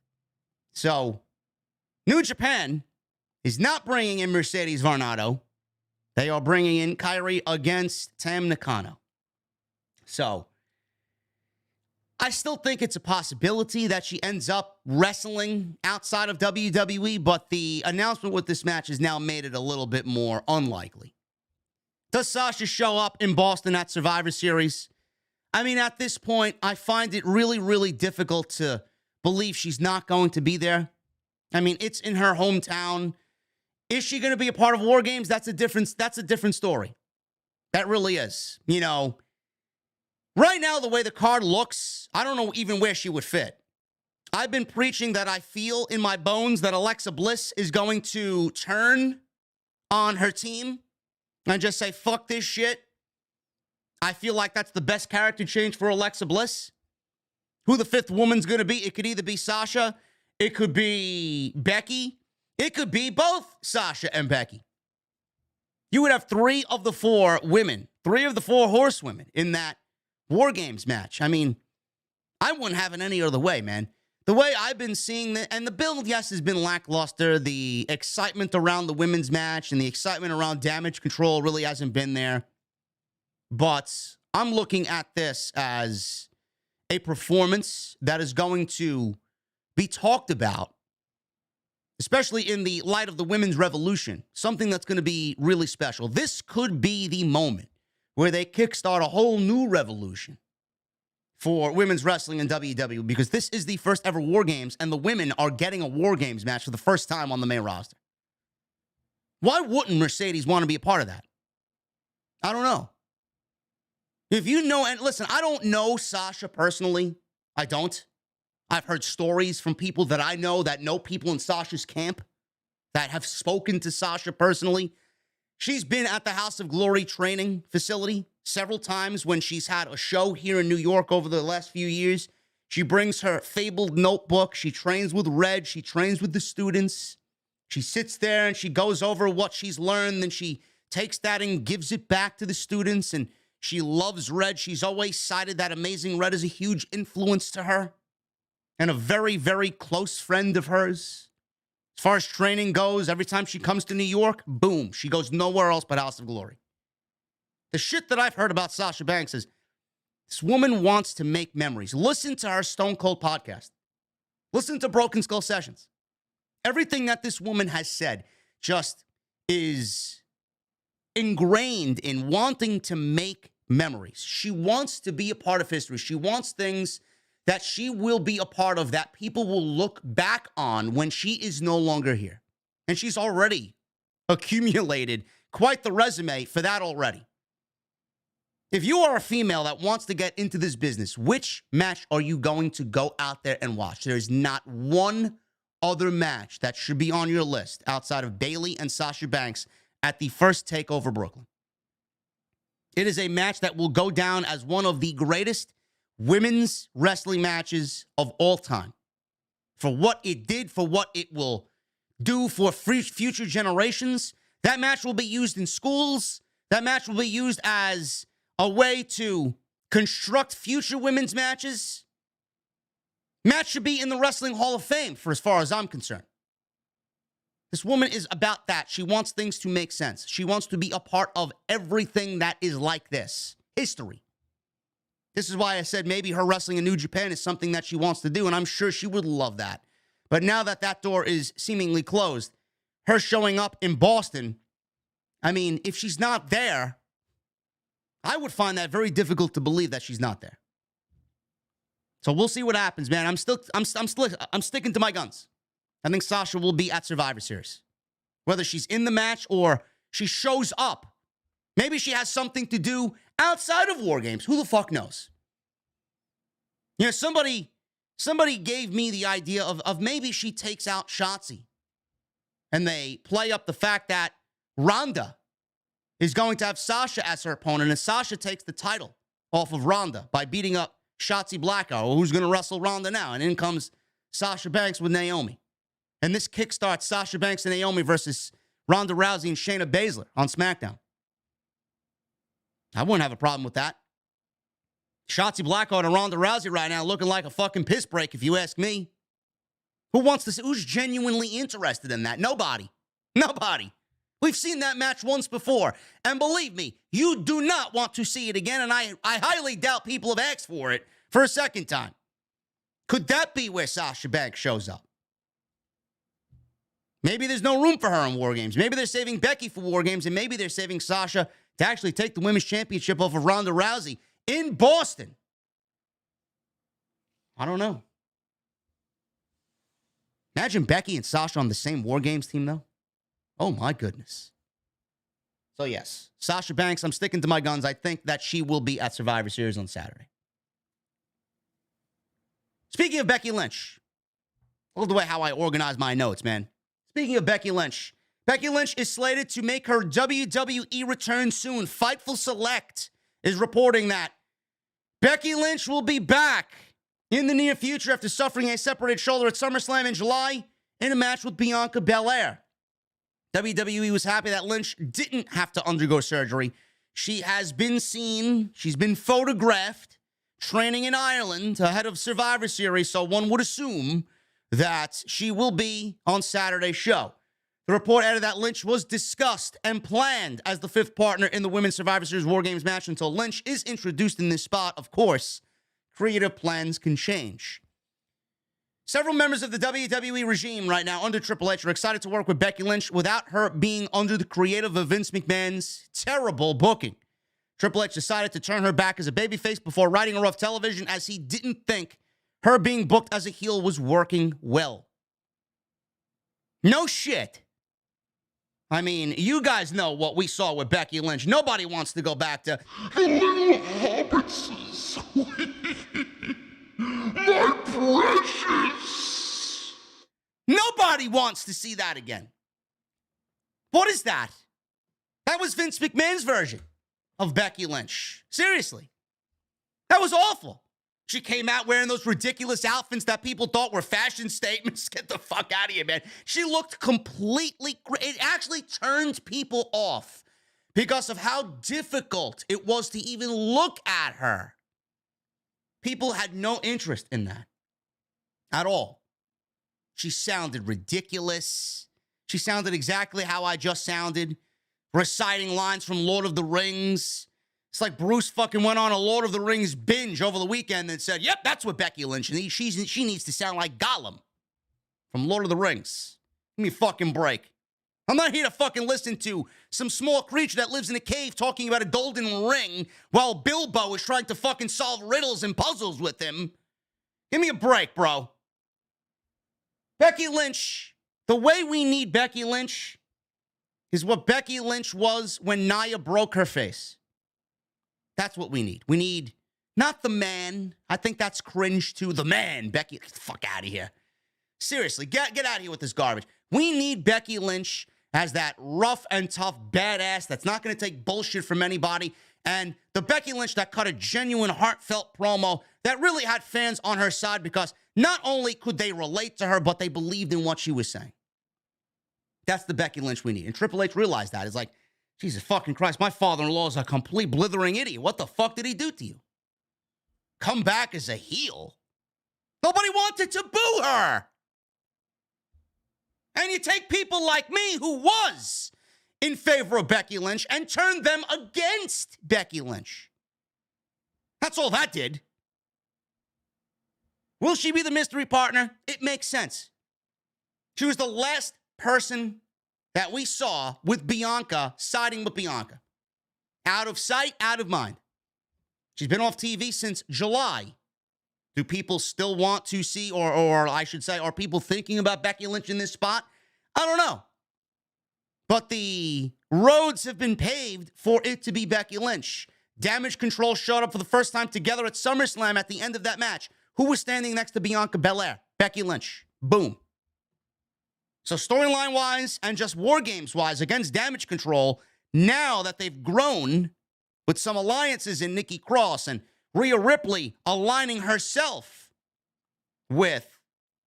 So, New Japan is not bringing in Mercedes Varnado. They are bringing in Kairi against Tam Nakano. So, I still think it's a possibility that she ends up wrestling outside of WWE, but the announcement with this match has now made it a little bit more unlikely. Does Sasha show up in Boston at Survivor Series? I mean, at this point, I find it really, really difficult to believe she's not going to be there. I mean, it's in her hometown. Is she going to be a part of War Games? That's a different story. That really is. Right now, the way the card looks, I don't know even where she would fit. I've been preaching that I feel in my bones that Alexa Bliss is going to turn on her team and just say, fuck this shit. I feel like that's the best character change for Alexa Bliss. Who the fifth woman's going to be? It could either be Sasha. It could be Becky. It could be both Sasha and Becky. You would have 3 of the 4 women, 3 of the 4 horsewomen in that War Games match. I mean, I wouldn't have it any other way, man. The way I've been seeing it, and the build, yes, has been lackluster. The excitement around the women's match and the excitement around Damage Control really hasn't been there. But I'm looking at this as a performance that is going to be talked about, especially in the light of the women's revolution, something that's going to be really special. This could be the moment where they kickstart a whole new revolution. for women's wrestling in WWE because this is the first ever War Games, and the women are getting a War Games match for the first time on the main roster. Why wouldn't Mercedes want to be a part of that? I don't know. If you know, and listen, I don't know Sasha personally. I don't. I've heard stories from people that I know that know people in Sasha's camp that have spoken to Sasha personally. She's been at the House of Glory training facility several times when she's had a show here in New York over the last few years. She brings her fabled notebook. She trains with Red. She trains with the students. She sits there and she goes over what she's learned. Then she takes that and gives it back to the students. And she loves Red. She's always cited that Amazing Red as a huge influence to her and a very, very close friend of hers. As far as training goes, every time she comes to New York, boom, she goes nowhere else but House of Glory. The shit that I've heard about Sasha Banks is this woman wants to make memories. Listen to her Stone Cold podcast. Listen to Broken Skull Sessions. Everything that this woman has said just is ingrained in wanting to make memories. She wants to be a part of history. She wants things that she will be a part of that people will look back on when she is no longer here. And she's already accumulated quite the resume for that already. If you are a female that wants to get into this business, which match are you going to go out there and watch? There's not one other match that should be on your list outside of Bayley and Sasha Banks at the first TakeOver Brooklyn. It is a match that will go down as one of the greatest women's wrestling matches of all time. For what it did, for what it will do for future generations. That match will be used in schools. That match will be used as a way to construct future women's matches. Match should be in the Wrestling Hall of Fame for as far as I'm concerned. This woman is about that. She wants things to make sense. She wants to be a part of everything that is like this. History. This is why I said maybe her wrestling in New Japan is something that she wants to do, and I'm sure she would love that. But now that that door is seemingly closed, her showing up in Boston, I mean, if she's not there, I would find that very difficult to believe that she's not there. So we'll see what happens, man. I'm sticking to my guns. I think Sasha will be at Survivor Series. Whether she's in the match or she shows up. Maybe she has something to do outside of War Games. Who the fuck knows? You know, somebody gave me the idea of maybe she takes out Shotzi. And they play up the fact that Ronda is going to have Sasha as her opponent, and Sasha takes the title off of Ronda by beating up Shotzi Blackheart. Well, who's going to wrestle Ronda now? And in comes Sasha Banks with Naomi. And this kickstarts Sasha Banks and Naomi versus Ronda Rousey and Shayna Baszler on SmackDown. I wouldn't have a problem with that. Shotzi Blackheart and Ronda Rousey right now looking like a fucking piss break, if you ask me. Who's genuinely interested in that? Nobody. We've seen that match once before. And believe me, you do not want to see it again. And I highly doubt people have asked for it for a second time. Could that be where Sasha Banks shows up? Maybe there's no room for her in War Games. Maybe they're saving Becky for War Games, and maybe they're saving Sasha to actually take the Women's Championship off of Ronda Rousey in Boston. I don't know. Imagine Becky and Sasha on the same War Games team, though. Oh, my goodness. So, yes, Sasha Banks, I'm sticking to my guns. I think that she will be at Survivor Series on Saturday. Speaking of Becky Lynch, look at the way how I organize my notes, man. Speaking of Becky Lynch is slated to make her WWE return soon. Fightful Select is reporting that Becky Lynch will be back in the near future after suffering a separated shoulder at SummerSlam in July in a match with Bianca Belair. WWE was happy that Lynch didn't have to undergo surgery. She has been seen, she's been photographed training in Ireland ahead of Survivor Series, so one would assume that she will be on Saturday's show. The report added that Lynch was discussed and planned as the fifth partner in the Women's Survivor Series War Games match until Lynch is introduced in this spot. Of course, creative plans can change. Several members of the WWE regime right now under Triple H are excited to work with Becky Lynch without her being under the creative of Vince McMahon's terrible booking. Triple H decided to turn her back as a babyface before writing her off television as he didn't think her being booked as a heel was working well. No shit. I mean, you guys know what we saw with Becky Lynch. Nobody wants to go back to the little hobbitses. My precious. Nobody wants to see that again. What is that? That was Vince McMahon's version of Becky Lynch. Seriously. That was awful. She came out wearing those ridiculous outfits that people thought were fashion statements. Get the fuck out of here, man. She looked completely... It actually turned people off because of how difficult it was to even look at her. People had no interest in that at all. She sounded ridiculous. She sounded exactly how I just sounded, reciting lines from Lord of the Rings. It's like Bruce fucking went on a Lord of the Rings binge over the weekend and said, yep, that's what Becky Lynch needs. She needs to sound like Gollum from Lord of the Rings. Give me a fucking break. I'm not here to fucking listen to some small creature that lives in a cave talking about a golden ring while Bilbo is trying to fucking solve riddles and puzzles with him. Give me a break, bro. Becky Lynch, the way we need Becky Lynch is what Becky Lynch was when Nia broke her face. That's what we need. We need not the man. I think that's cringe too. The man, Becky. Get the fuck out of here. Seriously, get out of here with this garbage. We need Becky Lynch as that rough and tough badass that's not going to take bullshit from anybody. And the Becky Lynch that cut a genuine, heartfelt promo that really had fans on her side because not only could they relate to her, but they believed in what she was saying. That's the Becky Lynch we need. And Triple H realized that. It's like, Jesus fucking Christ, my father-in-law is a complete blithering idiot. What the fuck did he do to you? Come back as a heel? Nobody wanted to boo her. And you take people like me who was in favor of Becky Lynch and turn them against Becky Lynch. That's all that did. Will she be the mystery partner? It makes sense. She was the last person that we saw with Bianca, siding with Bianca. Out of sight, out of mind. She's been off TV since July. Do people still want to see, or I should say, are people thinking about Becky Lynch in this spot? I don't know. But the roads have been paved for it to be Becky Lynch. Damage Control showed up for the first time together at SummerSlam at the end of that match. Who was standing next to Bianca Belair? Becky Lynch. Boom. So storyline-wise and just War Games-wise against Damage Control, now that they've grown with some alliances in Nikki Cross and Rhea Ripley aligning herself with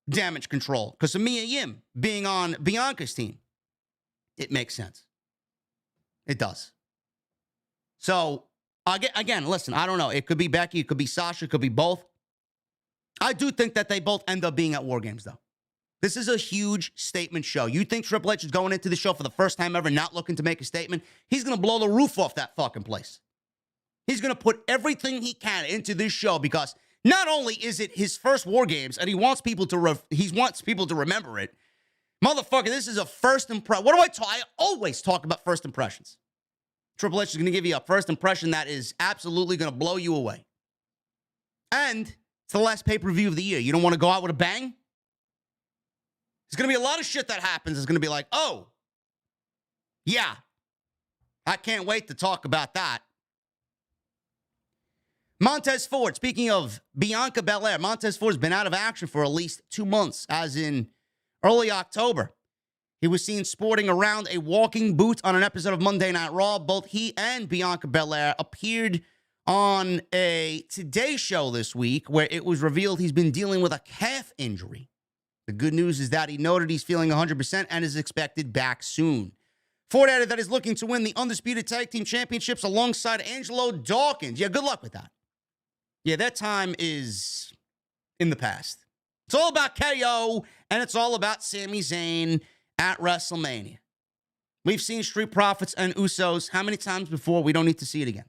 Damage Control because of Mia Yim being on Bianca's team, it makes sense. It does. So, again, listen, I don't know. It could be Becky, it could be Sasha, it could be both. I do think that they both end up being at War Games, though. This is a huge statement show. You think Triple H is going into the show for the first time ever, not looking to make a statement? He's going to blow the roof off that fucking place. He's going to put everything he can into this show because not only is it his first War Games and he wants people to remember it. Motherfucker, this is a first impression. What do I talk? I always talk about first impressions. Triple H is going to give you a first impression that is absolutely going to blow you away. And it's the last pay-per-view of the year. You don't want to go out with a bang? There's going to be a lot of shit that happens. It's going to be like, oh, yeah, I can't wait to talk about that. Montez Ford, speaking of Bianca Belair, Montez Ford's been out of action for at least 2 months, as in early October. He was seen sporting around a walking boot on an episode of Monday Night Raw. Both he and Bianca Belair appeared on a Today show this week where it was revealed he's been dealing with a calf injury. The good news is that he noted he's feeling 100% and is expected back soon. Ford added that he's looking to win the Undisputed Tag Team Championships alongside Angelo Dawkins. Yeah, good luck with that. Yeah, that time is in the past. It's all about KO, and it's all about Sami Zayn at WrestleMania. We've seen Street Profits and Usos how many times before? We don't need to see it again.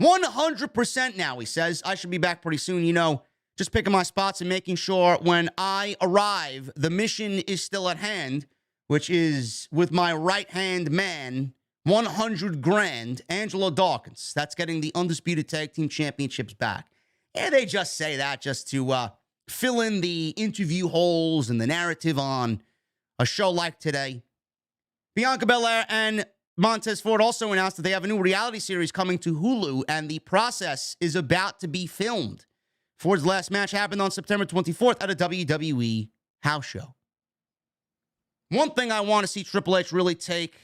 100% now, he says. I should be back pretty soon. You know, just picking my spots and making sure when I arrive, the mission is still at hand, which is with my right-hand man, 100 grand, Angelo Dawkins. That's getting the Undisputed Tag Team Championships back. And they just say that just to fill in the interview holes and the narrative on a show like today. Bianca Belair and Montez Ford also announced that they have a new reality series coming to Hulu, and the process is about to be filmed. Ford's last match happened on September 24th at a WWE house show. One thing I want to see Triple H really take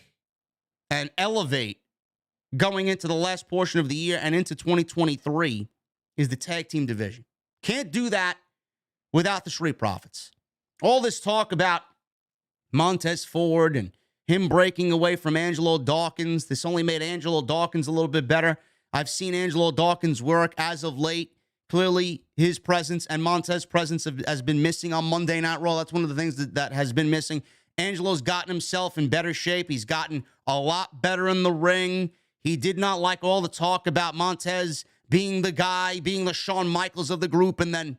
and elevate going into the last portion of the year and into 2023 is the tag team division. Can't do that without the Street Profits. All this talk about Montez Ford and him breaking away from Angelo Dawkins, this only made Angelo Dawkins a little bit better. I've seen Angelo Dawkins work as of late. Clearly, his presence and Montez's presence has been missing on Monday Night Raw. That's one of the things that has been missing. Angelo's gotten himself in better shape. He's gotten a lot better in the ring. He did not like all the talk about Montez being the guy, being the Shawn Michaels of the group, and then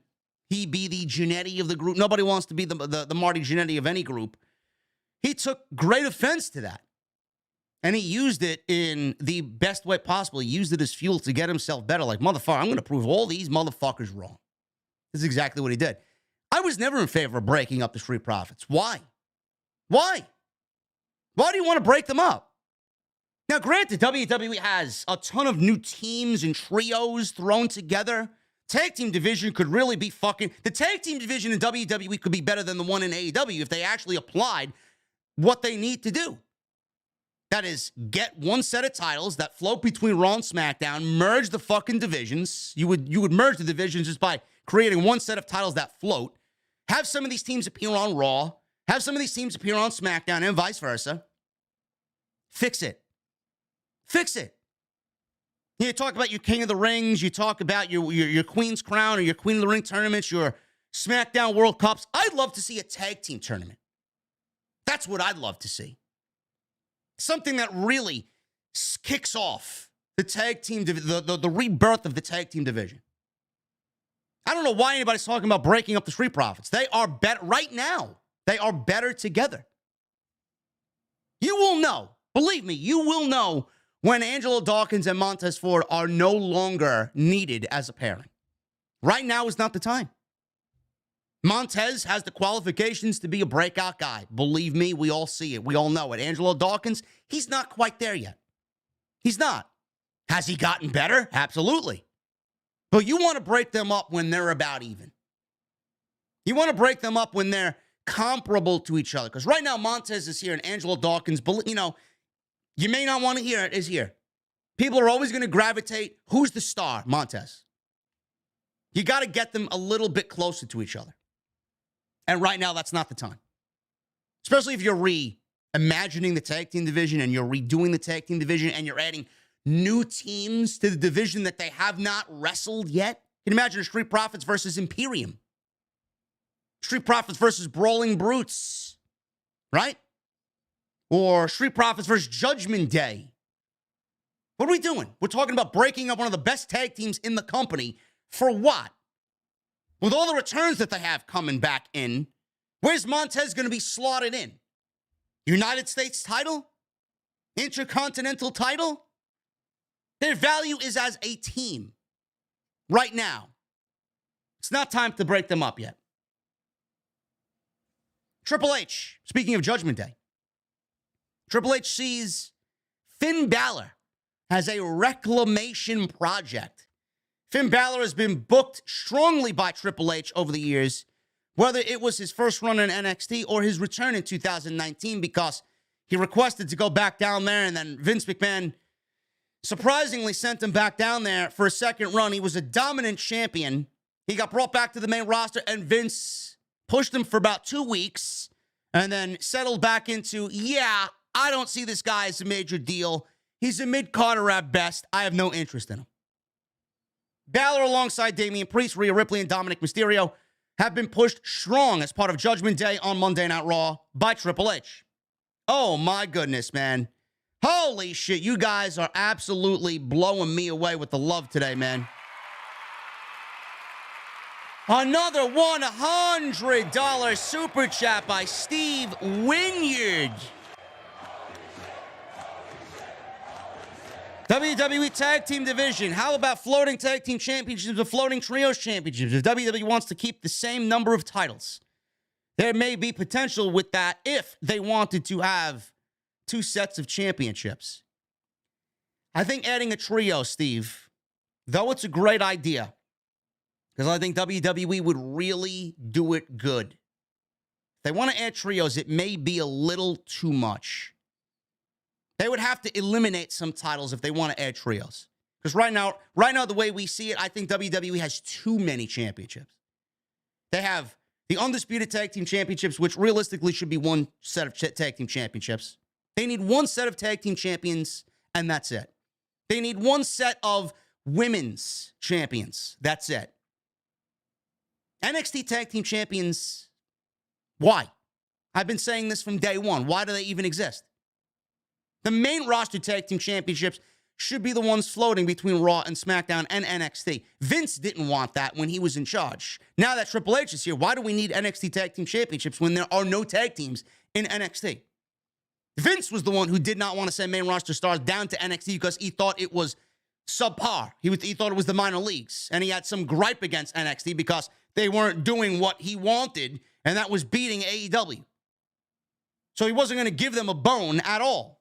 he be the Jannetty of the group. Nobody wants to be the Marty Jannetty of any group. He took great offense to that. And he used it in the best way possible. He used it as fuel to get himself better. Like, motherfucker, I'm going to prove all these motherfuckers wrong. This is exactly what he did. I was never in favor of breaking up the Street Profits. Why? Why? Why do you want to break them up? Now, granted, WWE has a ton of new teams and trios thrown together. Tag team division could really be fucking... The tag team division in WWE could be better than the one in AEW if they actually applied what they need to do. That is, get one set of titles that float between Raw and SmackDown, merge the fucking divisions. You would merge the divisions just by creating one set of titles that float. Have some of these teams appear on Raw. Have some of these teams appear on SmackDown and vice versa. Fix it. Fix it. You talk about your King of the Rings. You talk about your Queen's Crown or your Queen of the Ring tournaments, your SmackDown World Cups. I'd love to see a tag team tournament. That's what I'd love to see. Something that really kicks off the tag team, the rebirth of the tag team division. I don't know why anybody's talking about breaking up the Street Profits. They are better right now. They are better together. You will know, believe me, you will know when Angelo Dawkins and Montez Ford are no longer needed as a pairing. Right now is not the time. Montez has the qualifications to be a breakout guy. Believe me, we all see it. We all know it. Angelo Dawkins, he's not quite there yet. He's not. Has he gotten better? Absolutely. But you want to break them up when they're about even. You want to break them up when they're comparable to each other. Because right now, Montez is here and Angelo Dawkins, you know, you may not want to hear it, is here. People are always going to gravitate. Who's the star? Montez. You got to get them a little bit closer to each other. And right now, that's not the time. Especially if you're reimagining the tag team division and you're redoing the tag team division and you're adding new teams to the division that they have not wrestled yet. You can imagine Street Profits versus Imperium. Street Profits versus Brawling Brutes, right? Or Street Profits versus Judgment Day. What are we doing? We're talking about breaking up one of the best tag teams in the company for what? With all the returns that they have coming back in, where's Montez going to be slotted in? United States title? Intercontinental title? Their value is as a team right now. It's not time to break them up yet. Triple H, speaking of Judgment Day, Triple H sees Finn Balor as a reclamation project. Finn Balor has been booked strongly by Triple H over the years, whether it was his first run in NXT or his return in 2019, because he requested to go back down there, and then Vince McMahon surprisingly sent him back down there for a second run. He was a dominant champion. He got brought back to the main roster, and Vince pushed him for about 2 weeks and then settled back into, yeah, I don't see this guy as a major deal. He's a mid-carder at best. I have no interest in him. Balor, alongside Damian Priest, Rhea Ripley, and Dominic Mysterio, have been pushed strong as part of Judgment Day on Monday Night Raw by Triple H. Oh, my goodness, man. Holy shit, you guys are absolutely blowing me away with the love today, man. Another $100 super chat by Steve Wynyard. WWE Tag Team Division. How about floating tag team championships or floating trios championships? If WWE wants to keep the same number of titles, there may be potential with that if they wanted to have 2 sets of championships. I think adding a trio, Steve, though it's a great idea, because I think WWE would really do it good. If they want to add trios, it may be a little too much. They would have to eliminate some titles if they want to add trios. Because right now, the way we see it, I think WWE has too many championships. They have the Undisputed Tag Team Championships, which realistically should be 1 set of tag team championships. They need 1 set of tag team champions, and that's it. They need 1 set of women's champions. That's it. NXT Tag Team Champions, why? I've been saying this from day one. Why do they even exist? The main roster tag team championships should be the ones floating between Raw and SmackDown and NXT. Vince didn't want that when he was in charge. Now that Triple H is here, why do we need NXT tag team championships when there are no tag teams in NXT? Vince was the one who did not want to send main roster stars down to NXT because he thought it was subpar. He thought it was the minor leagues. And he had some gripe against NXT because they weren't doing what he wanted, and that was beating AEW. So he wasn't going to give them a bone at all.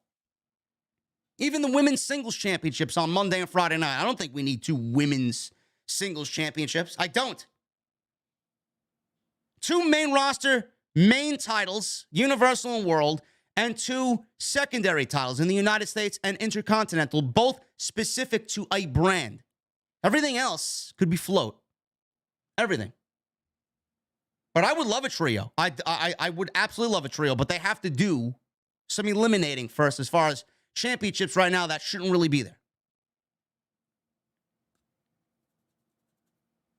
Even the women's singles championships on Monday and Friday night. I don't think we need 2 women's singles championships. I don't. 2 main roster, main titles, Universal and World, and 2 secondary titles in the United States and Intercontinental, both specific to a brand. Everything else could be float. Everything. But I would love a trio. I would absolutely love a trio, but they have to do some eliminating first as far as championships right now that shouldn't really be there.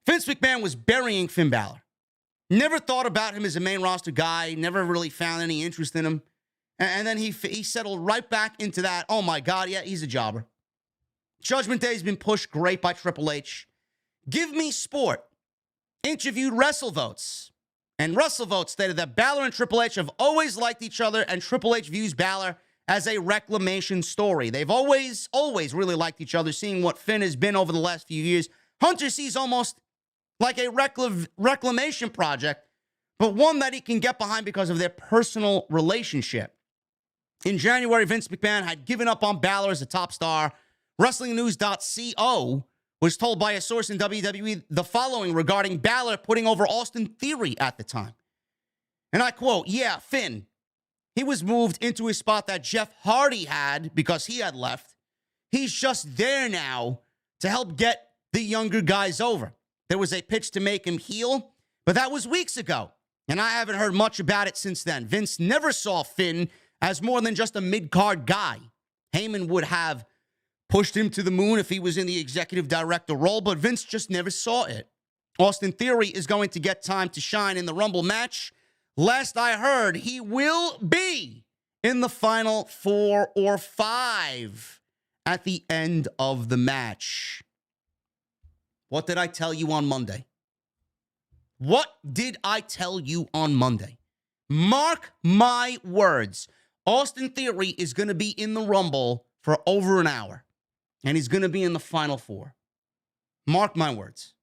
Vince McMahon was burying Finn Balor. Never thought about him as a main roster guy. Never really found any interest in him. And then he settled right back into that. Oh my God, yeah, he's a jobber. Judgment Day has been pushed great by Triple H. Give Me Sport interviewed WrestleVotes. And WrestleVotes stated that Balor and Triple H have always liked each other, and Triple H views Balor as a reclamation story. They've always really liked each other, seeing what Finn has been over the last few years. Hunter sees almost like a reclamation project, but one that he can get behind because of their personal relationship. In January, Vince McMahon had given up on Balor as a top star. WrestlingNews.co was told by a source in WWE the following regarding Balor putting over Austin Theory at the time. And I quote, "Yeah, Finn, he was moved into a spot that Jeff Hardy had because he had left. He's just there now to help get the younger guys over. There was a pitch to make him heel, but that was weeks ago, and I haven't heard much about it since then. Vince never saw Finn as more than just a mid-card guy. Heyman would have pushed him to the moon if he was in the executive director role, but Vince just never saw it. Austin Theory is going to get time to shine in the Rumble match. Last I heard, he will be in the final 4 or 5 at the end of the match." What did I tell you on Monday? What did I tell you on Monday? Mark my words. Austin Theory is going to be in the Rumble for over an hour, and he's going to be in the final 4. Mark my words.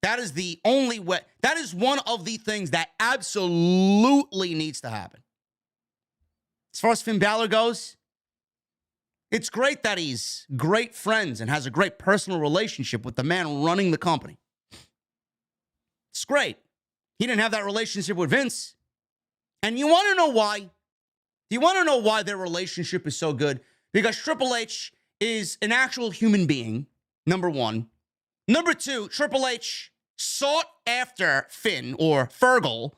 That is the only way. That is one of the things that absolutely needs to happen. As far as Finn Balor goes, it's great that he's great friends and has a great personal relationship with the man running the company. It's great. He didn't have that relationship with Vince. And you want to know why? Do you want to know why their relationship is so good? Because Triple H is an actual human being, number one. Number two, Triple H sought after Finn, or Fergal,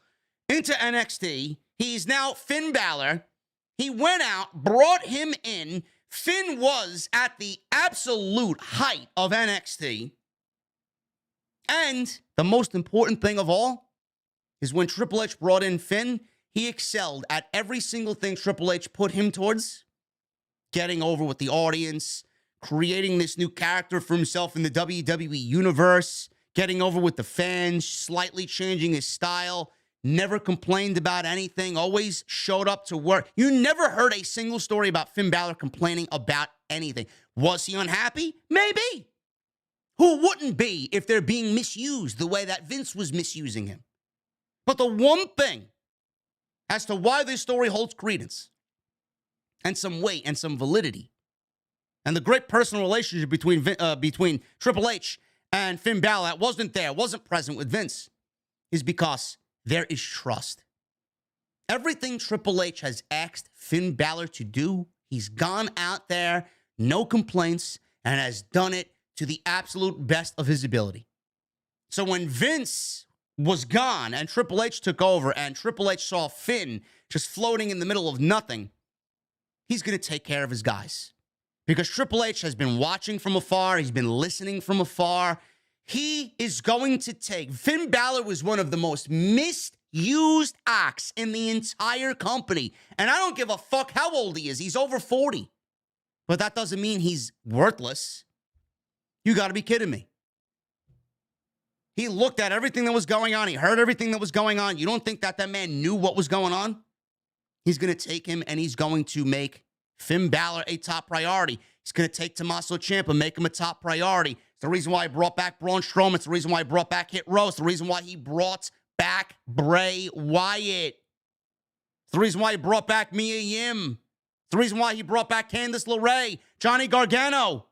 into NXT. He's now Finn Balor. He went out, brought him in. Finn was at the absolute height of NXT. And the most important thing of all is when Triple H brought in Finn, he excelled at every single thing Triple H put him towards. Getting over with the audience, creating this new character for himself in the WWE universe, getting over with the fans, slightly changing his style, never complained about anything, always showed up to work. You never heard a single story about Finn Balor complaining about anything. Was he unhappy? Maybe. Who wouldn't be if they're being misused the way that Vince was misusing him? But the one thing as to why this story holds credence and some weight and some validity, and the great personal relationship between Triple H and Finn Balor that wasn't present with Vince, is because there is trust. Everything Triple H has asked Finn Balor to do, he's gone out there, no complaints, and has done it to the absolute best of his ability. So when Vince was gone and Triple H took over and Triple H saw Finn just floating in the middle of nothing, he's going to take care of his guys. Because Triple H has been watching from afar. He's been listening from afar. He is going to take... Finn Balor was one of the most misused acts in the entire company. And I don't give a fuck how old he is. He's over 40. But that doesn't mean he's worthless. You got to be kidding me. He looked at everything that was going on. He heard everything that was going on. You don't think that man knew what was going on? He's going to take him and he's going to make Finn Balor a top priority. He's going to take Tommaso Ciampa, make him a top priority. It's the reason why he brought back Braun Strowman. It's the reason why he brought back Hit Row. It's the reason why he brought back Bray Wyatt. It's the reason why he brought back Mia Yim. It's the reason why he brought back Candice LeRae, Johnny Gargano,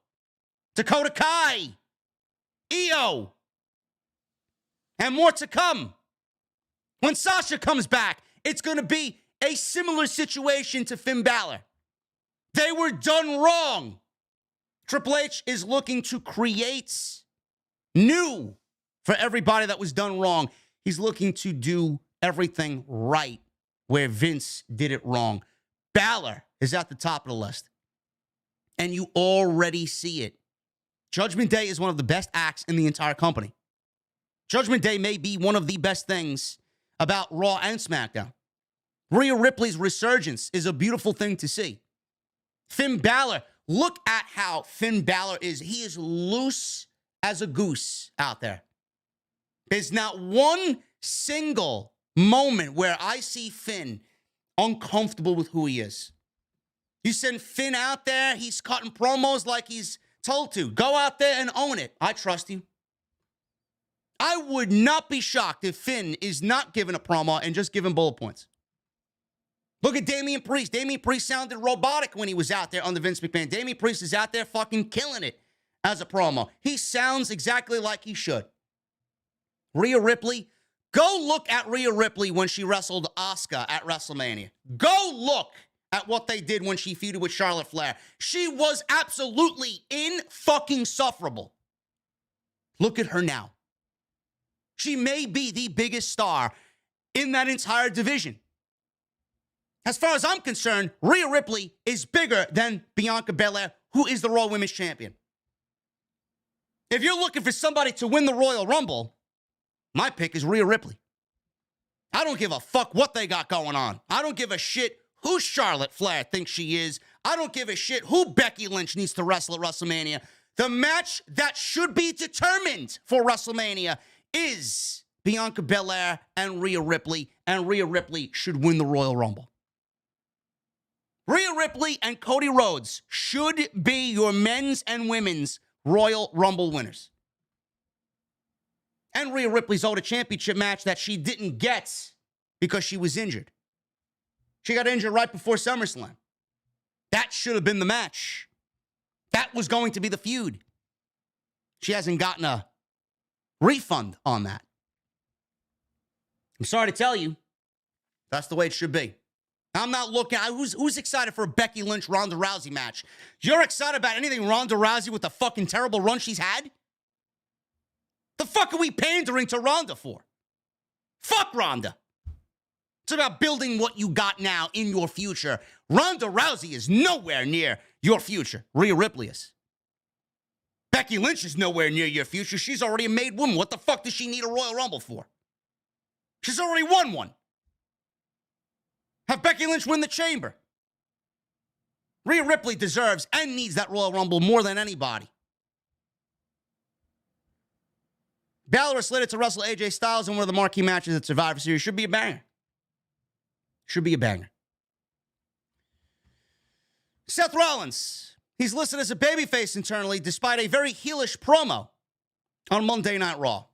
Dakota Kai, Io, and more to come. When Sasha comes back, it's going to be a similar situation to Finn Balor. They were done wrong. Triple H is looking to create new for everybody that was done wrong. He's looking to do everything right where Vince did it wrong. Balor is at the top of the list. And you already see it. Judgment Day is one of the best acts in the entire company. Judgment Day may be one of the best things about Raw and SmackDown. Rhea Ripley's resurgence is a beautiful thing to see. Finn Balor, look at how Finn Balor is. He is loose as a goose out there. There's not one single moment where I see Finn uncomfortable with who he is. You send Finn out there, he's cutting promos like he's told to. Go out there and own it. I trust you. I would not be shocked if Finn is not giving a promo and just giving bullet points. Look at Damian Priest. Damian Priest sounded robotic when he was out there under Vince McMahon. Damian Priest is out there fucking killing it as a promo. He sounds exactly like he should. Rhea Ripley, go look at Rhea Ripley when she wrestled Asuka at WrestleMania. Go look at what they did when she feuded with Charlotte Flair. She was absolutely in-fucking-sufferable. Look at her now. She may be the biggest star in that entire division. As far as I'm concerned, Rhea Ripley is bigger than Bianca Belair, who is the Raw Women's Champion. If you're looking for somebody to win the Royal Rumble, my pick is Rhea Ripley. I don't give a fuck what they got going on. I don't give a shit who Charlotte Flair thinks she is. I don't give a shit who Becky Lynch needs to wrestle at WrestleMania. The match that should be determined for WrestleMania is Bianca Belair and Rhea Ripley should win the Royal Rumble. Rhea Ripley and Cody Rhodes should be your men's and women's Royal Rumble winners. And Rhea Ripley's owed a championship match that she didn't get because she was injured. She got injured right before SummerSlam. That should have been the match. That was going to be the feud. She hasn't gotten a refund on that. I'm sorry to tell you, that's the way it should be. I'm not looking. Who's excited for a Becky Lynch Ronda Rousey match? You're excited about anything Ronda Rousey with the fucking terrible run she's had? The fuck are we pandering to Ronda for? Fuck Ronda. It's about building what you got now in your future. Ronda Rousey is nowhere near your future. Rhea Ripley is. Becky Lynch is nowhere near your future. She's already a made woman. What the fuck does she need a Royal Rumble for? She's already won one. Have Becky Lynch win the chamber. Rhea Ripley deserves and needs that Royal Rumble more than anybody. Balor is slated to wrestle AJ Styles in one of the marquee matches at Survivor Series. Should be a banger. Should be a banger. Seth Rollins He's listed as a babyface internally despite a very heelish promo on Monday Night Raw.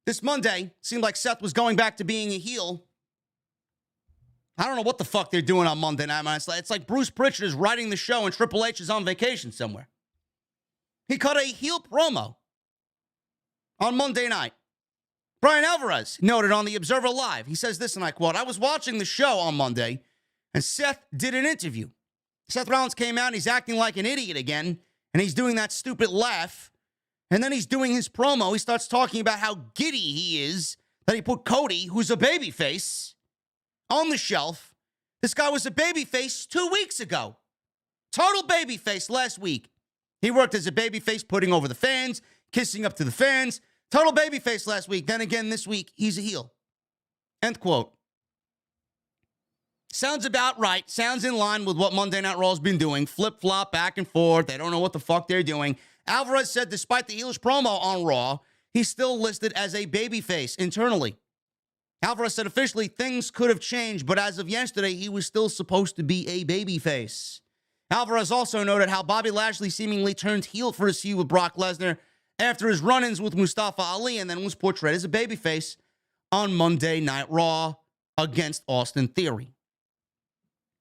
This Monday seemed like Seth was going back to being a heel. I don't know what the fuck they're doing on Monday Night, man. It's like Bruce Pritchard is writing the show and Triple H is on vacation somewhere. He cut a heel promo on Monday night. Bryan Alvarez noted on the Observer Live. He says this, and I quote, "I was watching the show on Monday, and Seth did an interview. Seth Rollins came out, and he's acting like an idiot again, and he's doing that stupid laugh. And then he's doing his promo. He starts talking about how giddy he is that he put Cody, who's a babyface, on the shelf. This guy was a babyface 2 weeks ago. Total babyface last week. He worked as a babyface, putting over the fans, kissing up to the fans. Total babyface last week. Then again this week, he's a heel." End quote. Sounds about right. Sounds in line with what Monday Night Raw's been doing. Flip-flop, back and forth. They don't know what the fuck they're doing. Alvarez said despite the heelish promo on Raw, he's still listed as a babyface internally. Alvarez said officially things could have changed, but as of yesterday, he was still supposed to be a babyface. Alvarez also noted how Bobby Lashley seemingly turned heel for his feud with Brock Lesnar after his run-ins with Mustafa Ali and then was portrayed as a babyface on Monday Night Raw against Austin Theory.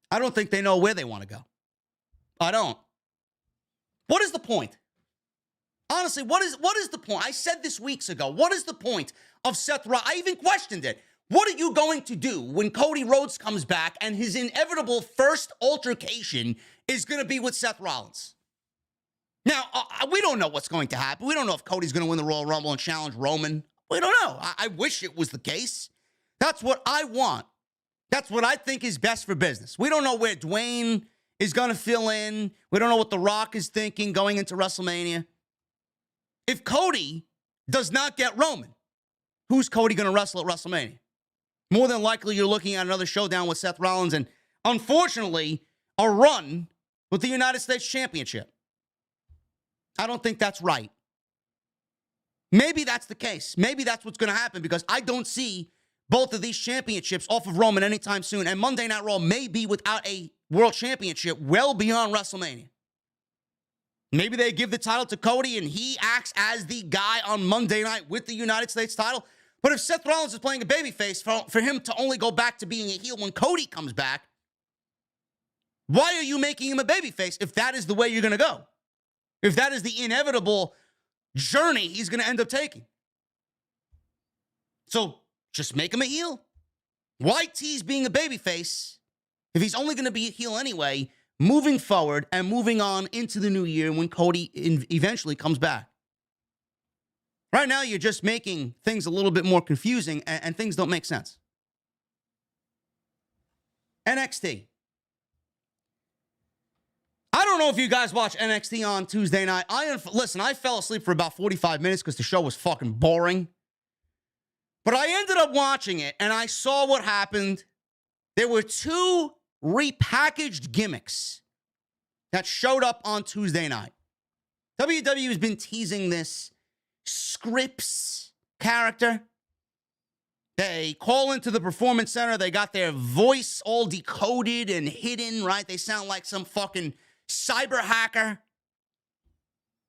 I don't think they know where they want to go. I don't. What is the point? Honestly, what is the point? I said this weeks ago. What is the point of Seth Rollins? I even questioned it. What are you going to do when Cody Rhodes comes back and his inevitable first altercation is going to be with Seth Rollins? Now, we don't know what's going to happen. We don't know if Cody's going to win the Royal Rumble and challenge Roman. We don't know. I wish it was the case. That's what I want. That's what I think is best for business. We don't know where Dwayne is going to fill in. We don't know what The Rock is thinking going into WrestleMania. If Cody does not get Roman, who's Cody going to wrestle at WrestleMania? More than likely, you're looking at another showdown with Seth Rollins and, unfortunately, a run with the United States Championship. I don't think that's right. Maybe that's the case. Maybe that's what's going to happen because I don't see both of these championships off of Roman anytime soon. And Monday Night Raw may be without a world championship well beyond WrestleMania. Maybe they give the title to Cody and he acts as the guy on Monday night with the United States title. But if Seth Rollins is playing a babyface, for him to only go back to being a heel when Cody comes back, why are you making him a babyface if that is the way you're going to go? If that is the inevitable journey he's going to end up taking. So just make him a heel. Why tease being a babyface if he's only going to be a heel anyway, moving forward and moving on into the new year when Cody eventually comes back? Right now, you're just making things a little bit more confusing and things don't make sense. NXT. I don't know if you guys watch NXT on Tuesday night. Listen, I fell asleep for about 45 minutes because the show was fucking boring. But I ended up watching it, and I saw what happened. There were two repackaged gimmicks that showed up on Tuesday night. WWE has been teasing this Scripps character. They call into the Performance Center. They got their voice all decoded and hidden, right? They sound like some fucking cyber hacker.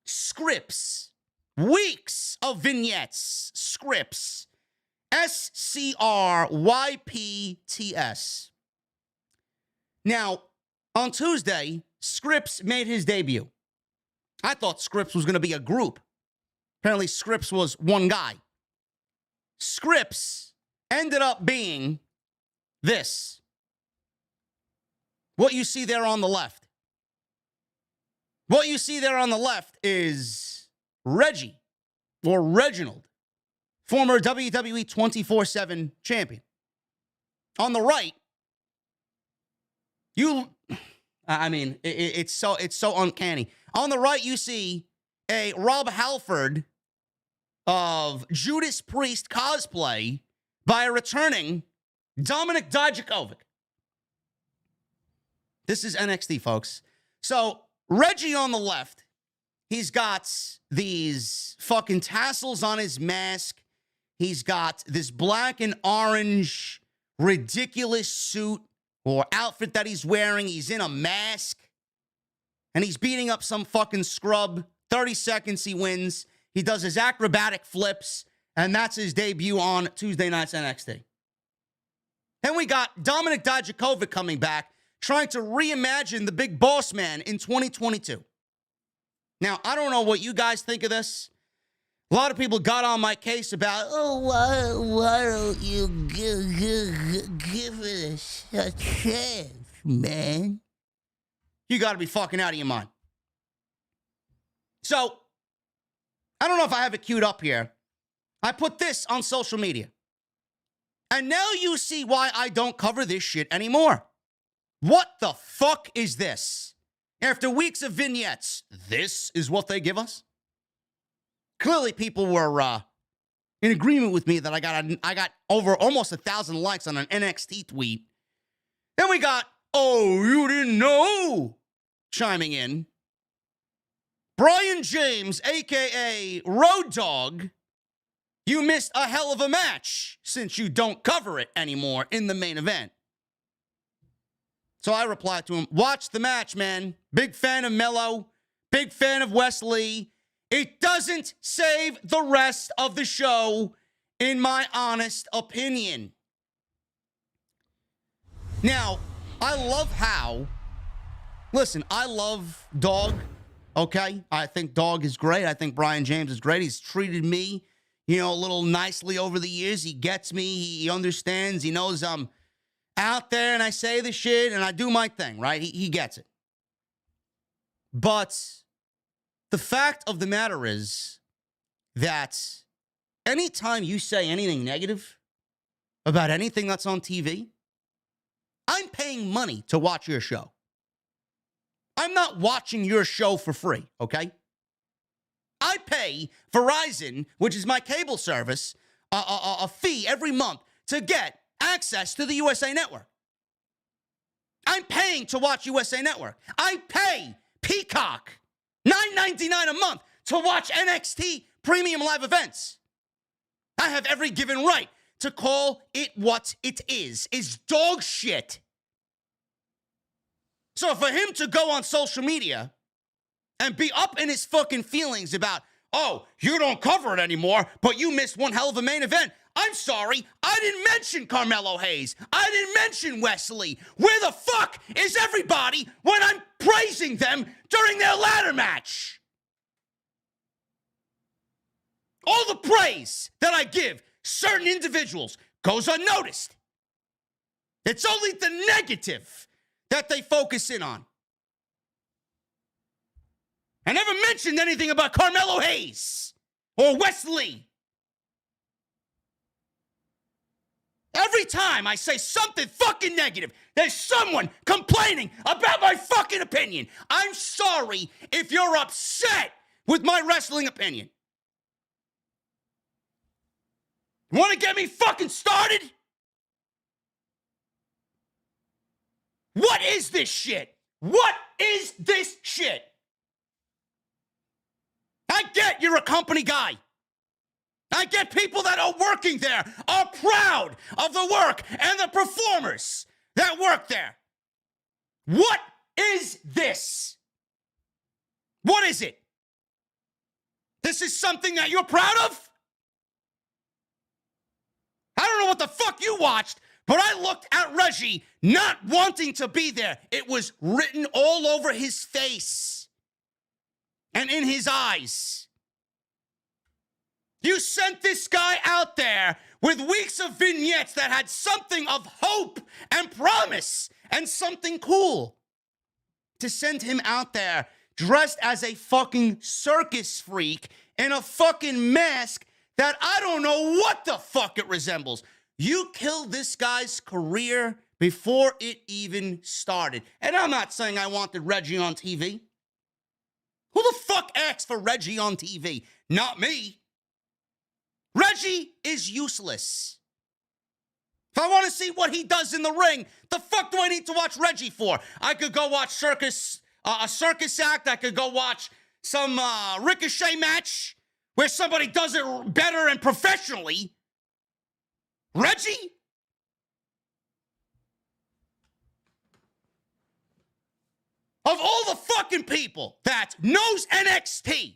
Scripps. Weeks of vignettes. Scripps. SCRYPTS. Now, on Tuesday, Scripps made his debut. I thought Scripps was going to be a group. Apparently, Scripps was one guy. Scripps ended up being this. What you see there on the left. What you see there on the left is Reggie, or Reginald, former WWE 24/7 champion. On the right, it's so uncanny. On the right, you see a Rob Halford of Judas Priest cosplay by a returning Dominic Dijakovic. This is NXT, folks. So, Reggie on the left, he's got these fucking tassels on his mask. He's got this black and orange ridiculous suit or outfit that he's wearing. He's in a mask. and he's beating up some fucking scrub. 30 seconds, he wins. He does his acrobatic flips, and that's his debut on Tuesday night's NXT. Then we got Dominic Dijakovic coming back, trying to reimagine the big boss man in 2022. Now, I don't know what you guys think of this. A lot of people got on my case about, why don't you give it a chance, man? You got to be fucking out of your mind. So, I don't know if I have it queued up here. I put this on social media. And now you see why I don't cover this shit anymore. What the fuck is this? After weeks of vignettes, this is what they give us? Clearly, people were in agreement with me that I got over almost 1,000 likes on an NXT tweet. Then we got, oh, you didn't know, chiming in. Brian James, a.k.a. Road Dogg, you missed a hell of a match since you don't cover it anymore in the main event. So I replied to him, watch the match, man. Big fan of Mello. Big fan of Wesley. It doesn't save the rest of the show, in my honest opinion. Now, I love how... Listen, I love Dogg, okay? I think Dogg is great. I think Brian James is great. He's treated me, a little nicely over the years. He gets me. He understands. He knows I'm out there and I say the shit and I do my thing, right? He gets it. But the fact of the matter is that anytime you say anything negative about anything that's on TV, I'm paying money to watch your show. I'm not watching your show for free, okay? I pay Verizon, which is my cable service, a fee every month to get access to the USA Network. I'm paying to watch USA Network. I pay Peacock $9.99 a month to watch NXT premium live events. I have every given right to call it what it is dog shit. So for him to go on social media and be up in his fucking feelings about, oh, you don't cover it anymore, but you missed one hell of a main event. I'm sorry, I didn't mention Carmelo Hayes. I didn't mention Wesley. Where the fuck is everybody when I'm praising them during their ladder match? All the praise that I give certain individuals goes unnoticed. It's only the negative that they focus in on. I never mentioned anything about Carmelo Hayes or Wesley. Every time I say something fucking negative, there's someone complaining about my fucking opinion. I'm sorry if you're upset with my wrestling opinion. Want to get me fucking started? What is this shit? What is this shit? I get you're a company guy. I get people that are working there are proud of the work and the performers that work there. What is this? What is it? This is something that you're proud of? I don't know what the fuck you watched, but I looked at Reggie not wanting to be there. It was written all over his face and in his eyes. You sent this guy out there with weeks of vignettes that had something of hope and promise and something cool. To send him out there dressed as a fucking circus freak in a fucking mask that I don't know what the fuck it resembles. You killed this guy's career before it even started. And I'm not saying I wanted Reggie on TV. Who the fuck asked for Reggie on TV? Not me. Reggie is useless. If I want to see what he does in the ring, the fuck do I need to watch Reggie for? I could go watch a circus act. I could go watch some Ricochet match where somebody does it better and professionally. Reggie? Of all the fucking fucking people that knows NXT,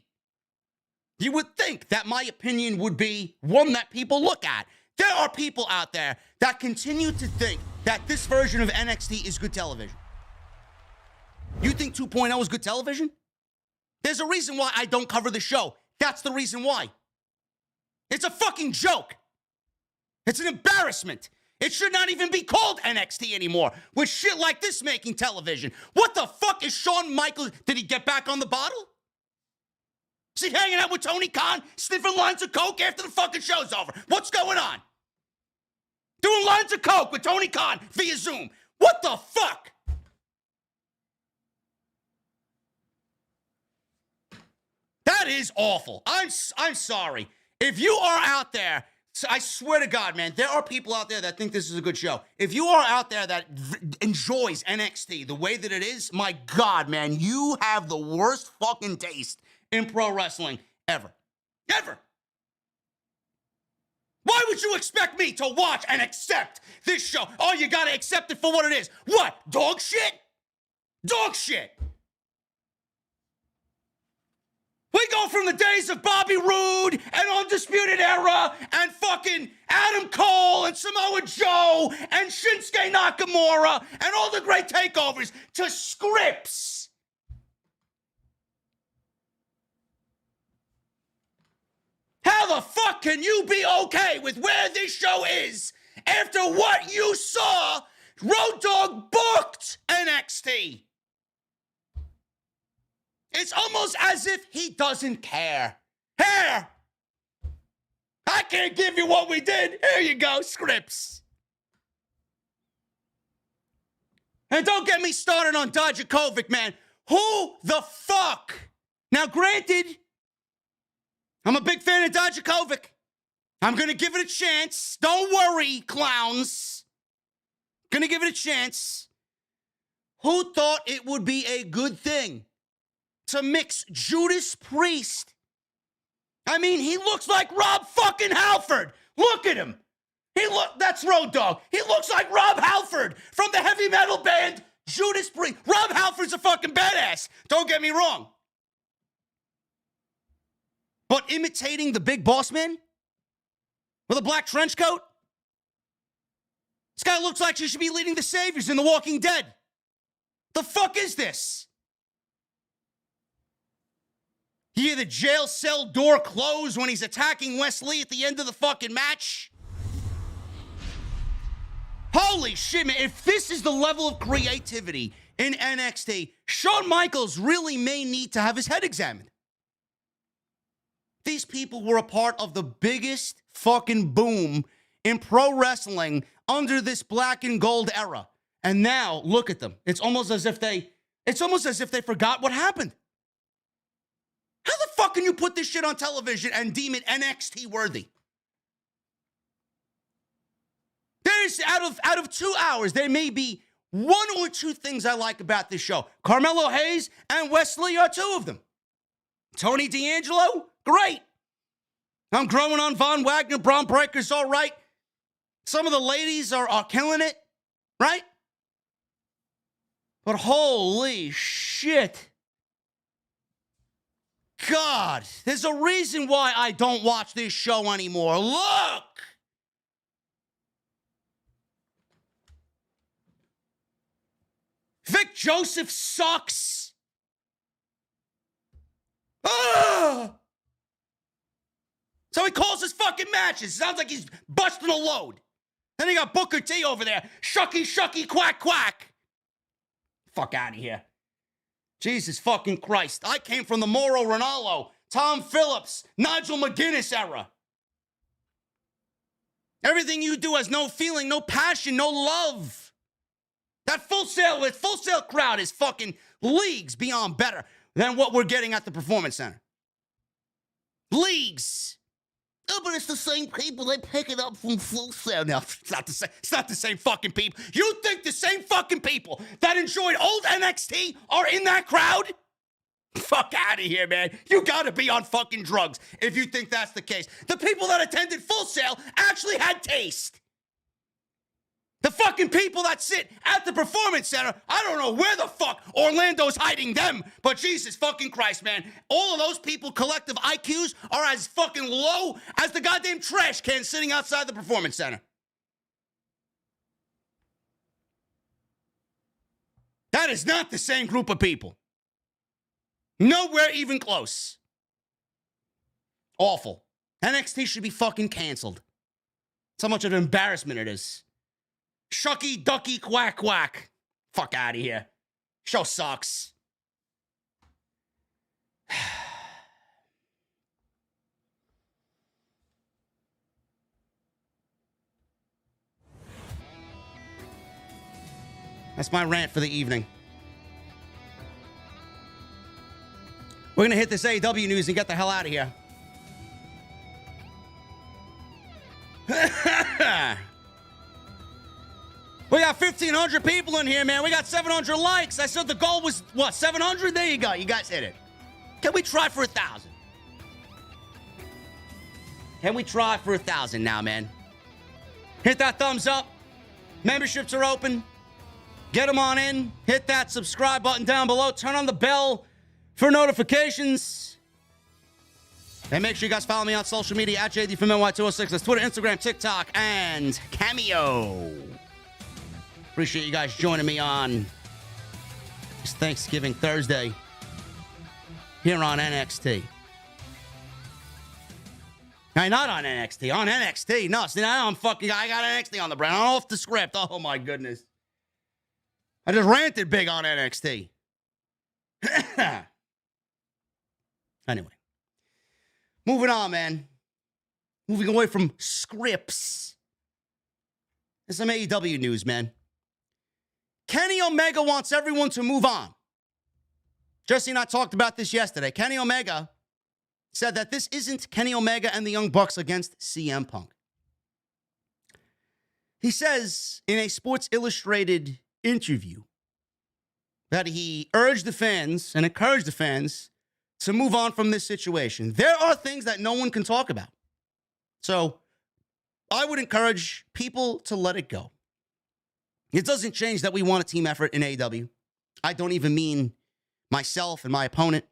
you would think that my opinion would be one that people look at. There are people out there that continue to think that this version of NXT is good television. You think 2.0 is good television? There's a reason why I don't cover the show. That's the reason why. It's a fucking joke. It's an embarrassment. It should not even be called NXT anymore, with shit like this making television. What the fuck is Shawn Michaels? Did he get back on the bottle? Is he hanging out with Tony Khan, sniffing lines of coke after the fucking show's over? What's going on? Doing lines of coke with Tony Khan via Zoom. What the fuck? That is awful. I'm sorry. If you are out there, I swear to God, man, there are people out there that think this is a good show. If you are out there that enjoys NXT the way that it is, my God, man, you have the worst fucking taste in pro wrestling ever. Ever. Why would you expect me to watch and accept this show? Oh, you gotta accept it for what it is. What? Dog shit? Dog shit. We go from the days of Bobby Roode and Undisputed Era and fucking Adam Cole and Samoa Joe and Shinsuke Nakamura and all the great takeovers to scripts. How the fuck can you be okay with where this show is after what you saw Road Dogg booked NXT? It's almost as if he doesn't care. Here! I can't give you what we did. Here you go, scripts. And don't get me started on Dijakovic, man. Who the fuck? Now, granted, I'm a big fan of Dijakovic. I'm going to give it a chance. Don't worry, clowns. Going to give it a chance. Who thought it would be a good thing to mix Judas Priest? I mean, he looks like Rob fucking Halford. Look at him. That's Road Dogg. He looks like Rob Halford from the heavy metal band Judas Priest. Rob Halford's a fucking badass. Don't get me wrong. But imitating the big boss man with a black trench coat? This guy looks like he should be leading the Saviors in The Walking Dead. The fuck is this? You hear the jail cell door close when he's attacking Wesley at the end of the fucking match? Holy shit, man. If this is the level of creativity in NXT, Shawn Michaels really may need to have his head examined. These people were a part of the biggest fucking boom in pro wrestling under this black and gold era. And now, look at them. It's almost as if they forgot what happened. How the fuck can you put this shit on television and deem it NXT worthy? There's out of 2 hours, there may be one or two things I like about this show. Carmelo Hayes and Wesley are two of them. Tony D'Angelo, great. I'm growing on Von Wagner. Braun Breaker's all right. Some of the ladies are killing it, right? But holy shit. God, there's a reason why I don't watch this show anymore. Look! Vic Joseph sucks. Ah! So he calls his fucking matches. Sounds like he's busting a load. Then he got Booker T over there. Shucky, shucky, quack, quack. Fuck out of here. Jesus fucking Christ. I came from the Mauro Ranallo, Tom Phillips, Nigel McGuinness era. Everything you do has no feeling, no passion, no love. That Full Sail crowd is fucking leagues beyond better than what we're getting at the Performance Center. Leagues. Oh, but it's the same people. They pick it up from Full Sail. No, it's not the same fucking people. You think the same fucking people that enjoyed old NXT are in that crowd? Fuck out of here, man. You gotta be on fucking drugs if you think that's the case. The people that attended Full Sail actually had taste. The fucking people that sit at the Performance Center, I don't know where the fuck Orlando's hiding them, but Jesus fucking Christ, man. All of those people, collective IQs, are as fucking low as the goddamn trash can sitting outside the Performance Center. That is not the same group of people. Nowhere even close. Awful. NXT should be fucking canceled. That's how much of an embarrassment it is. Shucky, ducky, quack, quack. Fuck out of here. Show sucks. That's my rant for the evening. We're going to hit this AEW news and get the hell out of here. We got 1,500 people in here, man. We got 700 likes. I said the goal was, what, 700? There you go. You guys hit it. Can we try for 1,000? Can we try for 1,000 now, man? Hit that thumbs up. Memberships are open. Get them on in. Hit that subscribe button down below. Turn on the bell for notifications. And make sure you guys follow me on social media at JDfromNY206. That's Twitter, Instagram, TikTok, and Cameo. Appreciate you guys joining me on this Thanksgiving Thursday here on NXT. Now, not on NXT. On NXT. No, see, now I got NXT on the brand. I'm off the script. Oh, my goodness. I just ranted big on NXT. Anyway. Moving on, man. Moving away from scripts. There's some AEW news, man. Kenny Omega wants everyone to move on. Jesse and I talked about this yesterday. Kenny Omega said that this isn't Kenny Omega and the Young Bucks against CM Punk. He says in a Sports Illustrated interview that he urged the fans and encouraged the fans to move on from this situation. There are things that no one can talk about. So I would encourage people to let it go. It doesn't change that we want a team effort in AEW. I don't even mean myself and my opponent.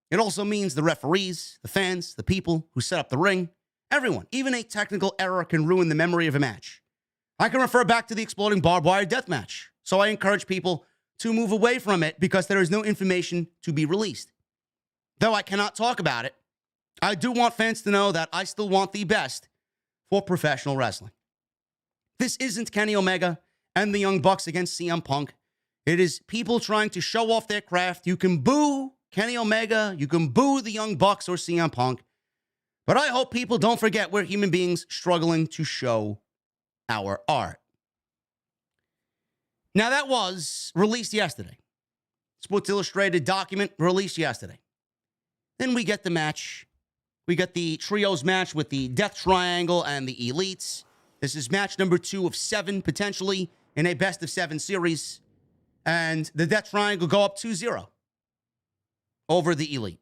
It also means the referees, the fans, the people who set up the ring, everyone. Even a technical error can ruin the memory of a match. I can refer back to the exploding barbed wire death match. So I encourage people to move away from it because there is no information to be released. Though I cannot talk about it, I do want fans to know that I still want the best for professional wrestling. This isn't Kenny Omega and the Young Bucks against CM Punk. It is people trying to show off their craft. You can boo Kenny Omega, you can boo the Young Bucks or CM Punk, but I hope people don't forget we're human beings struggling to show our art. Now, that was released yesterday. Sports Illustrated document released yesterday. Then we get the match. We get the trios match with the Death Triangle and the Elites. This is match number 2 of 7, potentially, in a best-of-7 series. And the Death Triangle go up 2-0 over the Elite.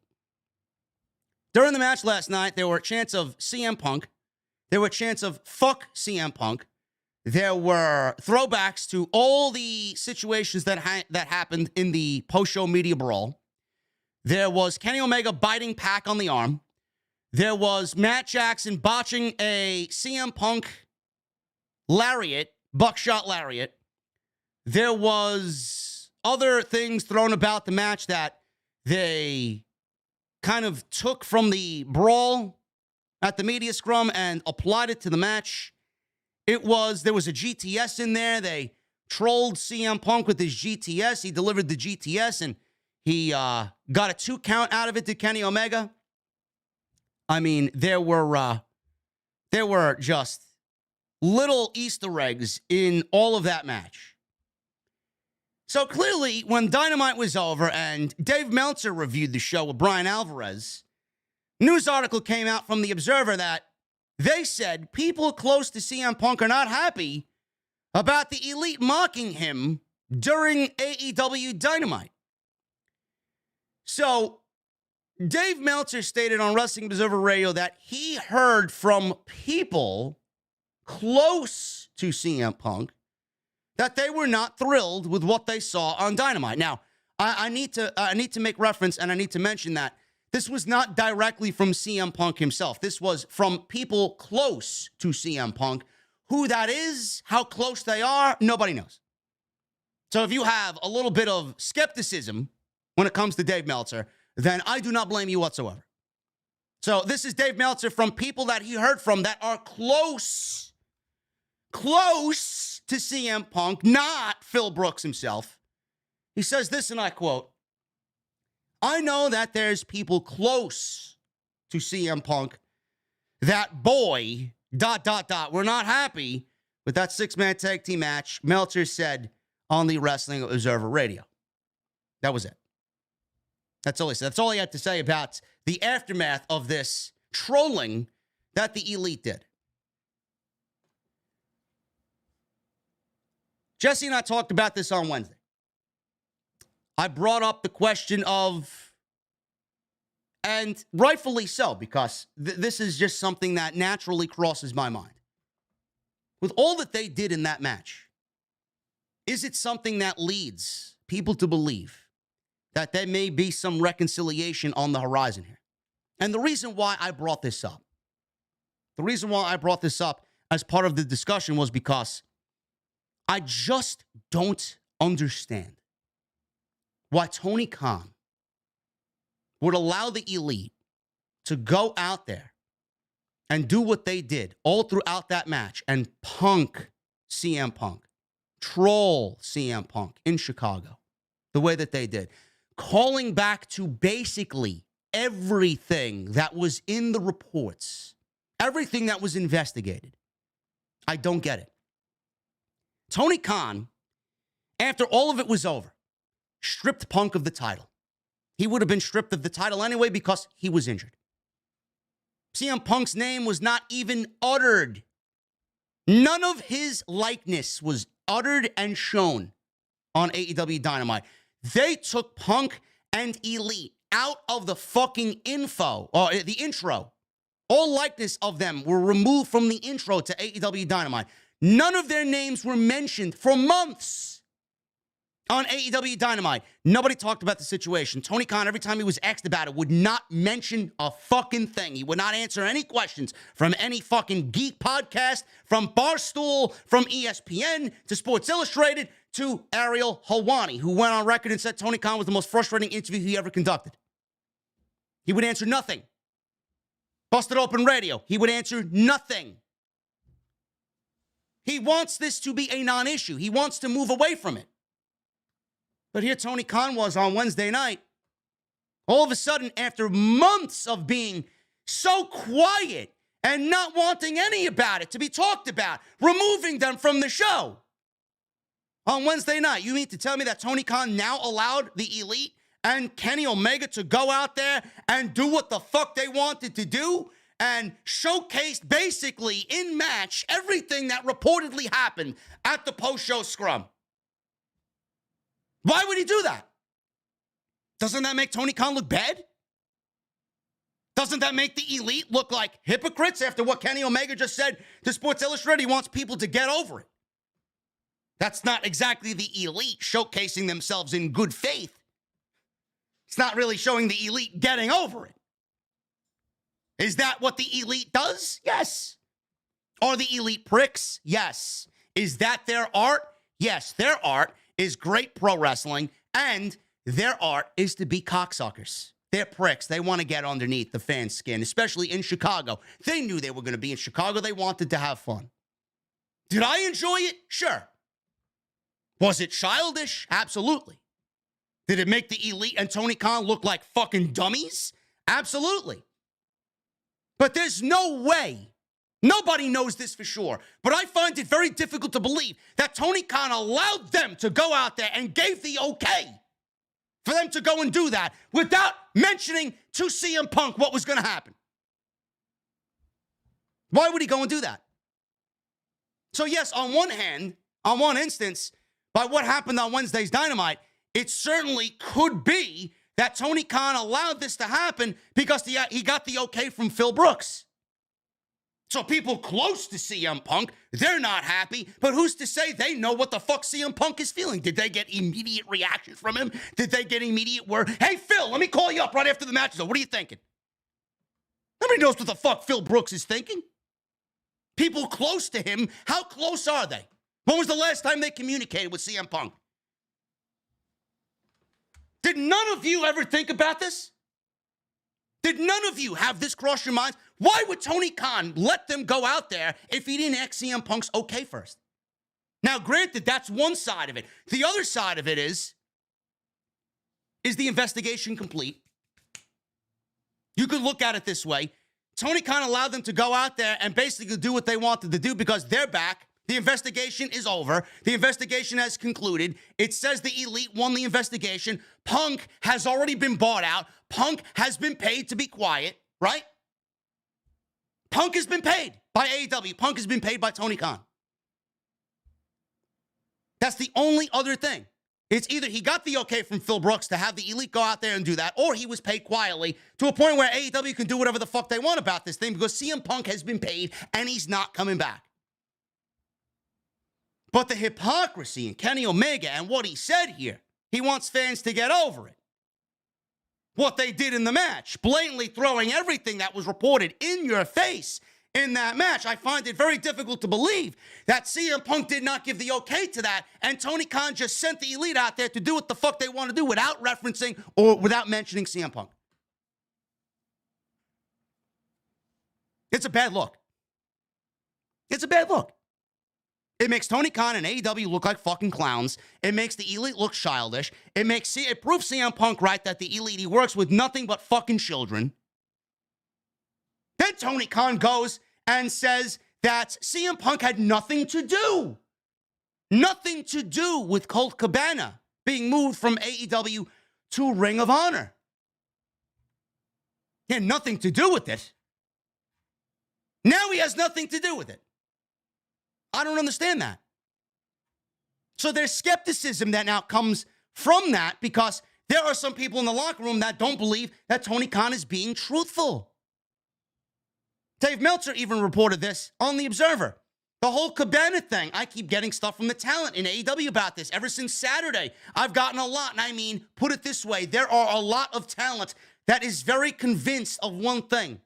During the match last night, there were chants of CM Punk. There were chants of fuck CM Punk. There were throwbacks to all the situations that happened in the post-show media brawl. There was Kenny Omega biting Pac on the arm. There was Matt Jackson botching a CM Punk lariat, buckshot lariat. There was other things thrown about the match that they kind of took from the brawl at the media scrum and applied it to the match. There was a GTS in there. They trolled CM Punk with his GTS. He delivered the GTS, and he got a 2 count out of it to Kenny Omega. I mean, there were just little Easter eggs in all of that match. So clearly, when Dynamite was over and Dave Meltzer reviewed the show with Brian Alvarez, news article came out from The Observer that they said people close to CM Punk are not happy about the Elite mocking him during AEW Dynamite. So Dave Meltzer stated on Wrestling Observer Radio that he heard from people close to CM Punk that they were not thrilled with what they saw on Dynamite. Now, I need to make reference, and I need to mention that this was not directly from CM Punk himself. This was from people close to CM Punk. Who that is, how close they are, nobody knows. So if you have a little bit of skepticism when it comes to Dave Meltzer, then I do not blame you whatsoever. So this is Dave Meltzer from people that he heard from that are close to CM Punk, not Phil Brooks himself. He says this, and I quote, "I know that there's people close to CM Punk that, boy, ... we're not happy with that six-man tag team match," Meltzer said on the Wrestling Observer Radio. That was it. That's all he said. That's all he had to say about the aftermath of this trolling that the Elite did. Jesse and I talked about this on Wednesday. I brought up the question of, and rightfully so, because this is just something that naturally crosses my mind. With all that they did in that match, is it something that leads people to believe that there may be some reconciliation on the horizon here? And the reason why I brought this up, as part of the discussion was because I just don't understand why Tony Khan would allow the Elite to go out there and do what they did all throughout that match and punk CM Punk, troll CM Punk in Chicago the way that they did, calling back to basically everything that was in the reports, everything that was investigated. I don't get it. Tony Khan, after all of it was over, stripped Punk of the title. He would have been stripped of the title anyway because he was injured. CM Punk's name was not even uttered. None of his likeness was uttered and shown on AEW Dynamite. They took Punk and Elite out of the fucking info, or the intro. All likeness of them were removed from the intro to AEW Dynamite. None of their names were mentioned for months on AEW Dynamite. Nobody talked about the situation. Tony Khan, every time he was asked about it, would not mention a fucking thing. He would not answer any questions from any fucking geek podcast, from Barstool, from ESPN, to Sports Illustrated, to Ariel Helwani, who went on record and said Tony Khan was the most frustrating interview he ever conducted. He would answer nothing. Busted Open Radio, he would answer nothing. He wants this to be a non-issue. He wants to move away from it. But here Tony Khan was on Wednesday night. All of a sudden, after months of being so quiet and not wanting any about it to be talked about, removing them from the show. On Wednesday night, you mean to tell me that Tony Khan now allowed the Elite and Kenny Omega to go out there and do what the fuck they wanted to do and showcased basically in match everything that reportedly happened at the post-show scrum? Why would he do that? Doesn't that make Tony Khan look bad? Doesn't that make the Elite look like hypocrites after what Kenny Omega just said to Sports Illustrated? He wants people to get over it. That's not exactly the Elite showcasing themselves in good faith. It's not really showing the Elite getting over it. Is that what the Elite does? Yes. Are the Elite pricks? Yes. Is that their art? Yes. Their art is great pro wrestling, and their art is to be cocksuckers. They're pricks. They want to get underneath the fans' skin, especially in Chicago. They knew they were going to be in Chicago. They wanted to have fun. Did I enjoy it? Sure. Was it childish? Absolutely. Did it make the Elite and Tony Khan look like fucking dummies? Absolutely. But there's no way, nobody knows this for sure, but I find it very difficult to believe that Tony Khan allowed them to go out there and gave the okay for them to go and do that without mentioning to CM Punk what was going to happen. Why would he go and do that? So yes, on one hand, on one instance, by what happened on Wednesday's Dynamite, it certainly could be that Tony Khan allowed this to happen because he got the okay from Phil Brooks. So people close to CM Punk, they're not happy, but who's to say they know what the fuck CM Punk is feeling? Did they get immediate reaction from him? Did they get immediate word? Hey, Phil, let me call you up right after the match is over. What are you thinking? Nobody knows what the fuck Phil Brooks is thinking. People close to him, how close are they? When was the last time they communicated with CM Punk? Did none of you ever think about this? Did none of you have this cross your minds? Why would Tony Khan let them go out there if he didn't ask CM Punk's okay first? Now, granted, that's one side of it. The other side of it is the investigation complete? You could look at it this way. Tony Khan allowed them to go out there and basically do what they wanted to do because they're back. The investigation is over. The investigation has concluded. It says the Elite won the investigation. Punk has already been bought out. Punk has been paid to be quiet, right? Punk has been paid by AEW. Punk has been paid by Tony Khan. That's the only other thing. It's either he got the okay from Phil Brooks to have the Elite go out there and do that, or he was paid quietly to a point where AEW can do whatever the fuck they want about this thing because CM Punk has been paid and he's not coming back. But the hypocrisy in Kenny Omega and what he said here, he wants fans to get over it. What they did in the match, blatantly throwing everything that was reported in your face in that match. I find it very difficult to believe that CM Punk did not give the okay to that, and Tony Khan just sent the Elite out there to do what the fuck they want to do without referencing or without mentioning CM Punk. It's a bad look. It's a bad look. It makes Tony Khan and AEW look like fucking clowns. It makes the Elite look childish. It proves CM Punk right that the Elite, he works with nothing but fucking children. Then Tony Khan goes and says that CM Punk had nothing to do with Colt Cabana being moved from AEW to Ring of Honor. He had nothing to do with it. Now he has nothing to do with it. I don't understand that. So there's skepticism that now comes from that because there are some people in the locker room that don't believe that Tony Khan is being truthful. Dave Meltzer even reported this on The Observer. The whole Cabana thing. I keep getting stuff from the talent in AEW about this. Ever since Saturday, I've gotten a lot. And I mean, put it this way, there are a lot of talent that is very convinced of one thing.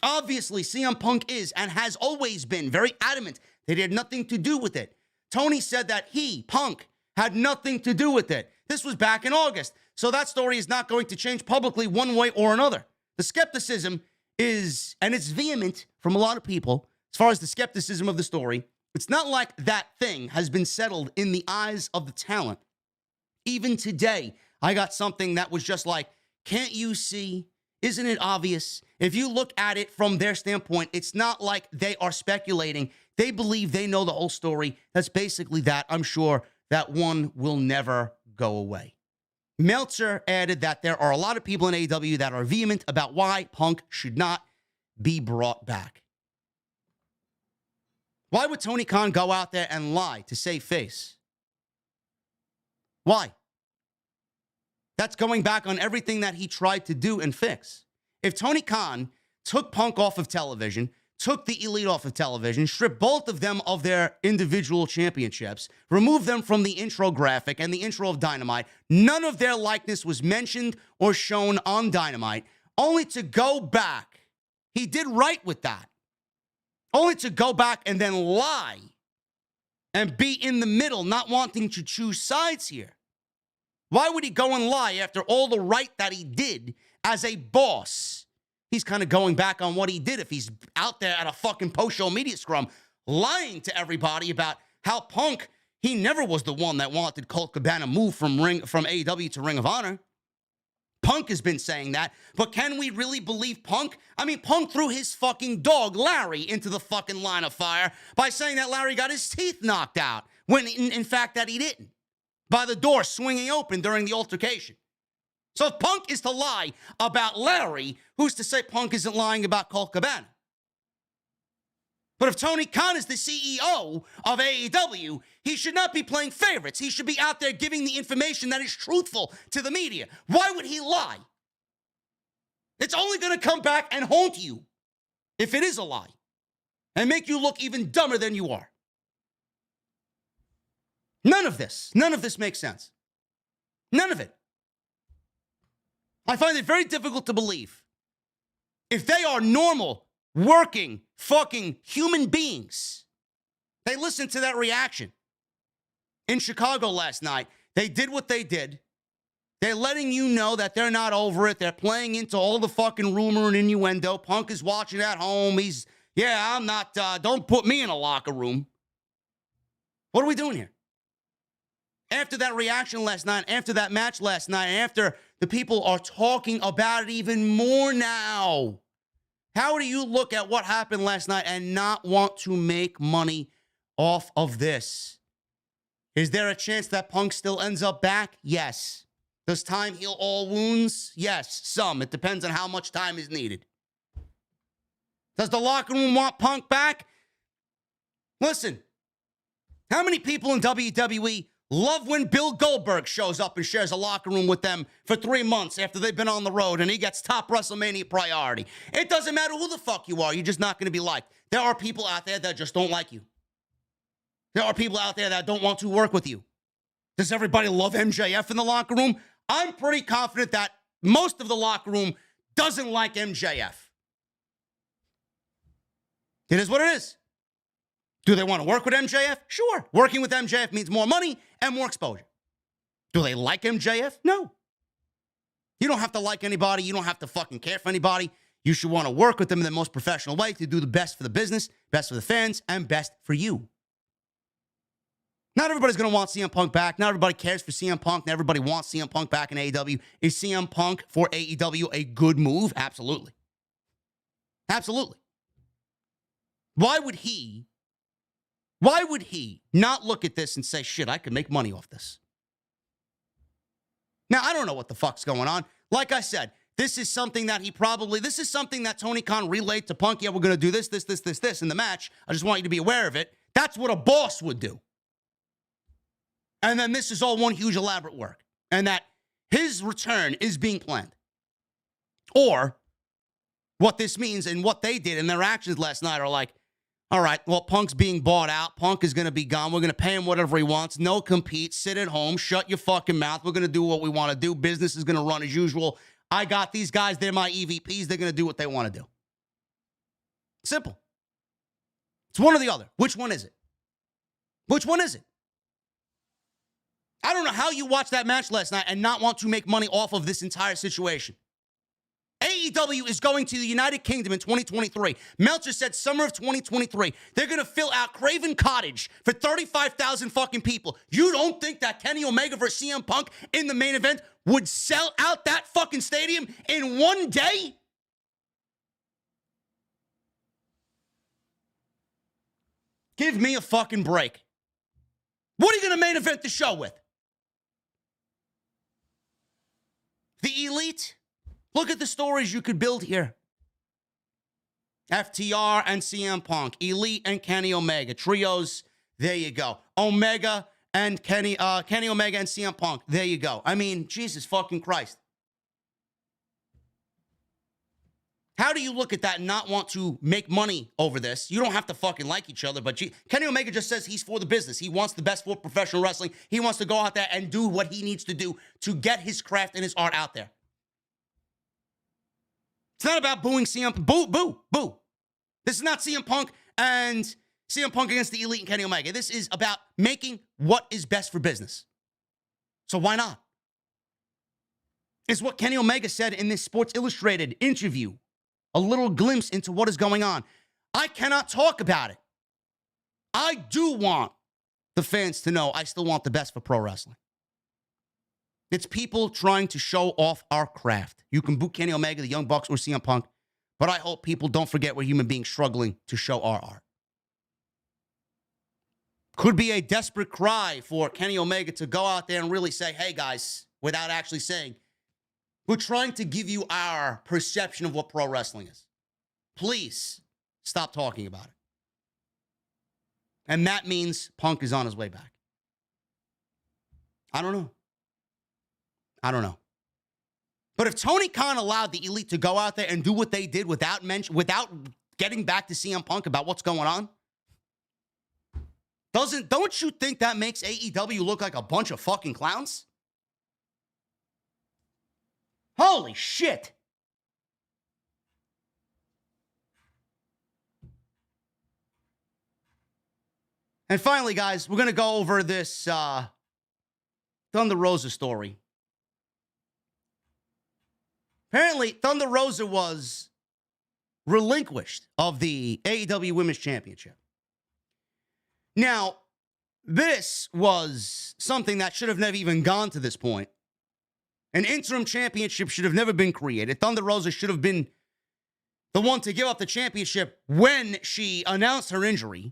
Obviously, CM Punk is and has always been very adamant that he had nothing to do with it. Tony said that he, Punk, had nothing to do with it. This was back in August. So that story is not going to change publicly one way or another. The skepticism is, and it's vehement from a lot of people, as far as the skepticism of the story. It's not like that thing has been settled in the eyes of the talent. Even today, I got something that was just like, can't you see? Isn't it obvious? If you look at it from their standpoint, it's not like they are speculating. They believe they know the whole story. That's basically that. I'm sure that one will never go away. Meltzer added that there are a lot of people in AEW that are vehement about why Punk should not be brought back. Why would Tony Khan go out there and lie to save face? Why? That's going back on everything that he tried to do and fix. If Tony Khan took Punk off of television, took the Elite off of television, stripped both of them of their individual championships, removed them from the intro graphic and the intro of Dynamite, none of their likeness was mentioned or shown on Dynamite, only to go back. He did right with that. Only to go back and then lie and be in the middle, not wanting to choose sides here. Why would he go and lie after all the right that he did as a boss? He's kind of going back on what he did if he's out there at a fucking post-show media scrum lying to everybody about how Punk, he never was the one that wanted Colt Cabana moved from AEW to Ring of Honor. Punk has been saying that, but can we really believe Punk? I mean, Punk threw his fucking dog, Larry, into the fucking line of fire by saying that Larry got his teeth knocked out, when in fact that he didn't, by the door swinging open during the altercation. So if Punk is to lie about Larry, who's to say Punk isn't lying about Colt Cabana? But if Tony Khan is the CEO of AEW, he should not be playing favorites. He should be out there giving the information that is truthful to the media. Why would he lie? It's only going to come back and haunt you if it is a lie. and make you look even dumber than you are. None of this makes sense. None of it. I find it very difficult to believe. If they are normal, working, fucking human beings, they listened to that reaction. In Chicago last night, they did what they did. They're letting you know that they're not over it. They're playing into all the fucking rumor and innuendo. Punk is watching at home. I'm not, don't put me in a locker room. What are we doing here? After that reaction last night, after that match last night, after the people are talking about it even more now, how do you look at what happened last night and not want to make money off of this? Is there a chance that Punk still ends up back? Yes. Does time heal all wounds? Yes, some. It depends on how much time is needed. Does the locker room want Punk back? Listen, how many people in WWE love when Bill Goldberg shows up and shares a locker room with them for 3 months after they've been on the road and he gets top WrestleMania priority? It doesn't matter who the fuck you are. You're just not going to be liked. There are people out there that just don't like you. There are people out there that don't want to work with you. Does everybody love MJF in the locker room? I'm pretty confident that most of the locker room doesn't like MJF. It is what it is. Do they want to work with MJF? Sure. Working with MJF means more money and more exposure. Do they like MJF? No. You don't have to like anybody. You don't have to fucking care for anybody. You should want to work with them in the most professional way to do the best for the business, best for the fans, and best for you. Not everybody's going to want CM Punk back. Not everybody cares for CM Punk. Not everybody wants CM Punk back in AEW. Is CM Punk for AEW a good move? Absolutely. Absolutely. Why would he not look at this and say, shit, I could make money off this? Now, I don't know what the fuck's going on. Like I said, this is something that Tony Khan relayed to Punk. Yeah, we're going to do this in the match. I just want you to be aware of it. That's what a boss would do. And then this is all one huge elaborate work. And that his return is being planned. Or what this means and what they did in their actions last night are like, all right, well, Punk's being bought out. Punk is going to be gone. We're going to pay him whatever he wants. No compete. Sit at home. Shut your fucking mouth. We're going to do what we want to do. Business is going to run as usual. I got these guys. They're my EVPs. They're going to do what they want to do. Simple. It's one or the other. Which one is it? Which one is it? I don't know how you watched that match last night and not want to make money off of this entire situation. AEW is going to the United Kingdom in 2023. Meltzer said summer of 2023. They're going to fill out Craven Cottage for 35,000 fucking people. You don't think that Kenny Omega versus CM Punk in the main event would sell out that fucking stadium in one day? Give me a fucking break. What are you going to main event the show with? The Elite? Look at the stories you could build here. FTR and CM Punk. Elite and Kenny Omega. Trios, there you go. Omega and Kenny Omega and CM Punk. There you go. I mean, Jesus fucking Christ. How do you look at that and not want to make money over this? You don't have to fucking like each other, but Kenny Omega just says he's for the business. He wants the best for professional wrestling. He wants to go out there and do what he needs to do to get his craft and his art out there. It's not about booing CM Punk. Boo, boo, boo. This is not CM Punk and CM Punk against the Elite and Kenny Omega. This is about making what is best for business. So why not? It's what Kenny Omega said in this Sports Illustrated interview. A little glimpse into what is going on. I cannot talk about it. I do want the fans to know I still want the best for pro wrestling. It's people trying to show off our craft. You can boot Kenny Omega, the Young Bucks, or CM Punk, but I hope people don't forget we're human beings struggling to show our art. Could be a desperate cry for Kenny Omega to go out there and really say, hey guys, without actually saying, we're trying to give you our perception of what pro wrestling is. Please stop talking about it. And that means Punk is on his way back. I don't know. But if Tony Khan allowed the Elite to go out there and do what they did without getting back to CM Punk about what's going on? Don't you think that makes AEW look like a bunch of fucking clowns? Holy shit. And finally, guys, we're going to go over this Thunder Rosa story. Apparently, Thunder Rosa was relinquished of the AEW Women's Championship. Now, this was something that should have never even gone to this point. An interim championship should have never been created. Thunder Rosa should have been the one to give up the championship when she announced her injury.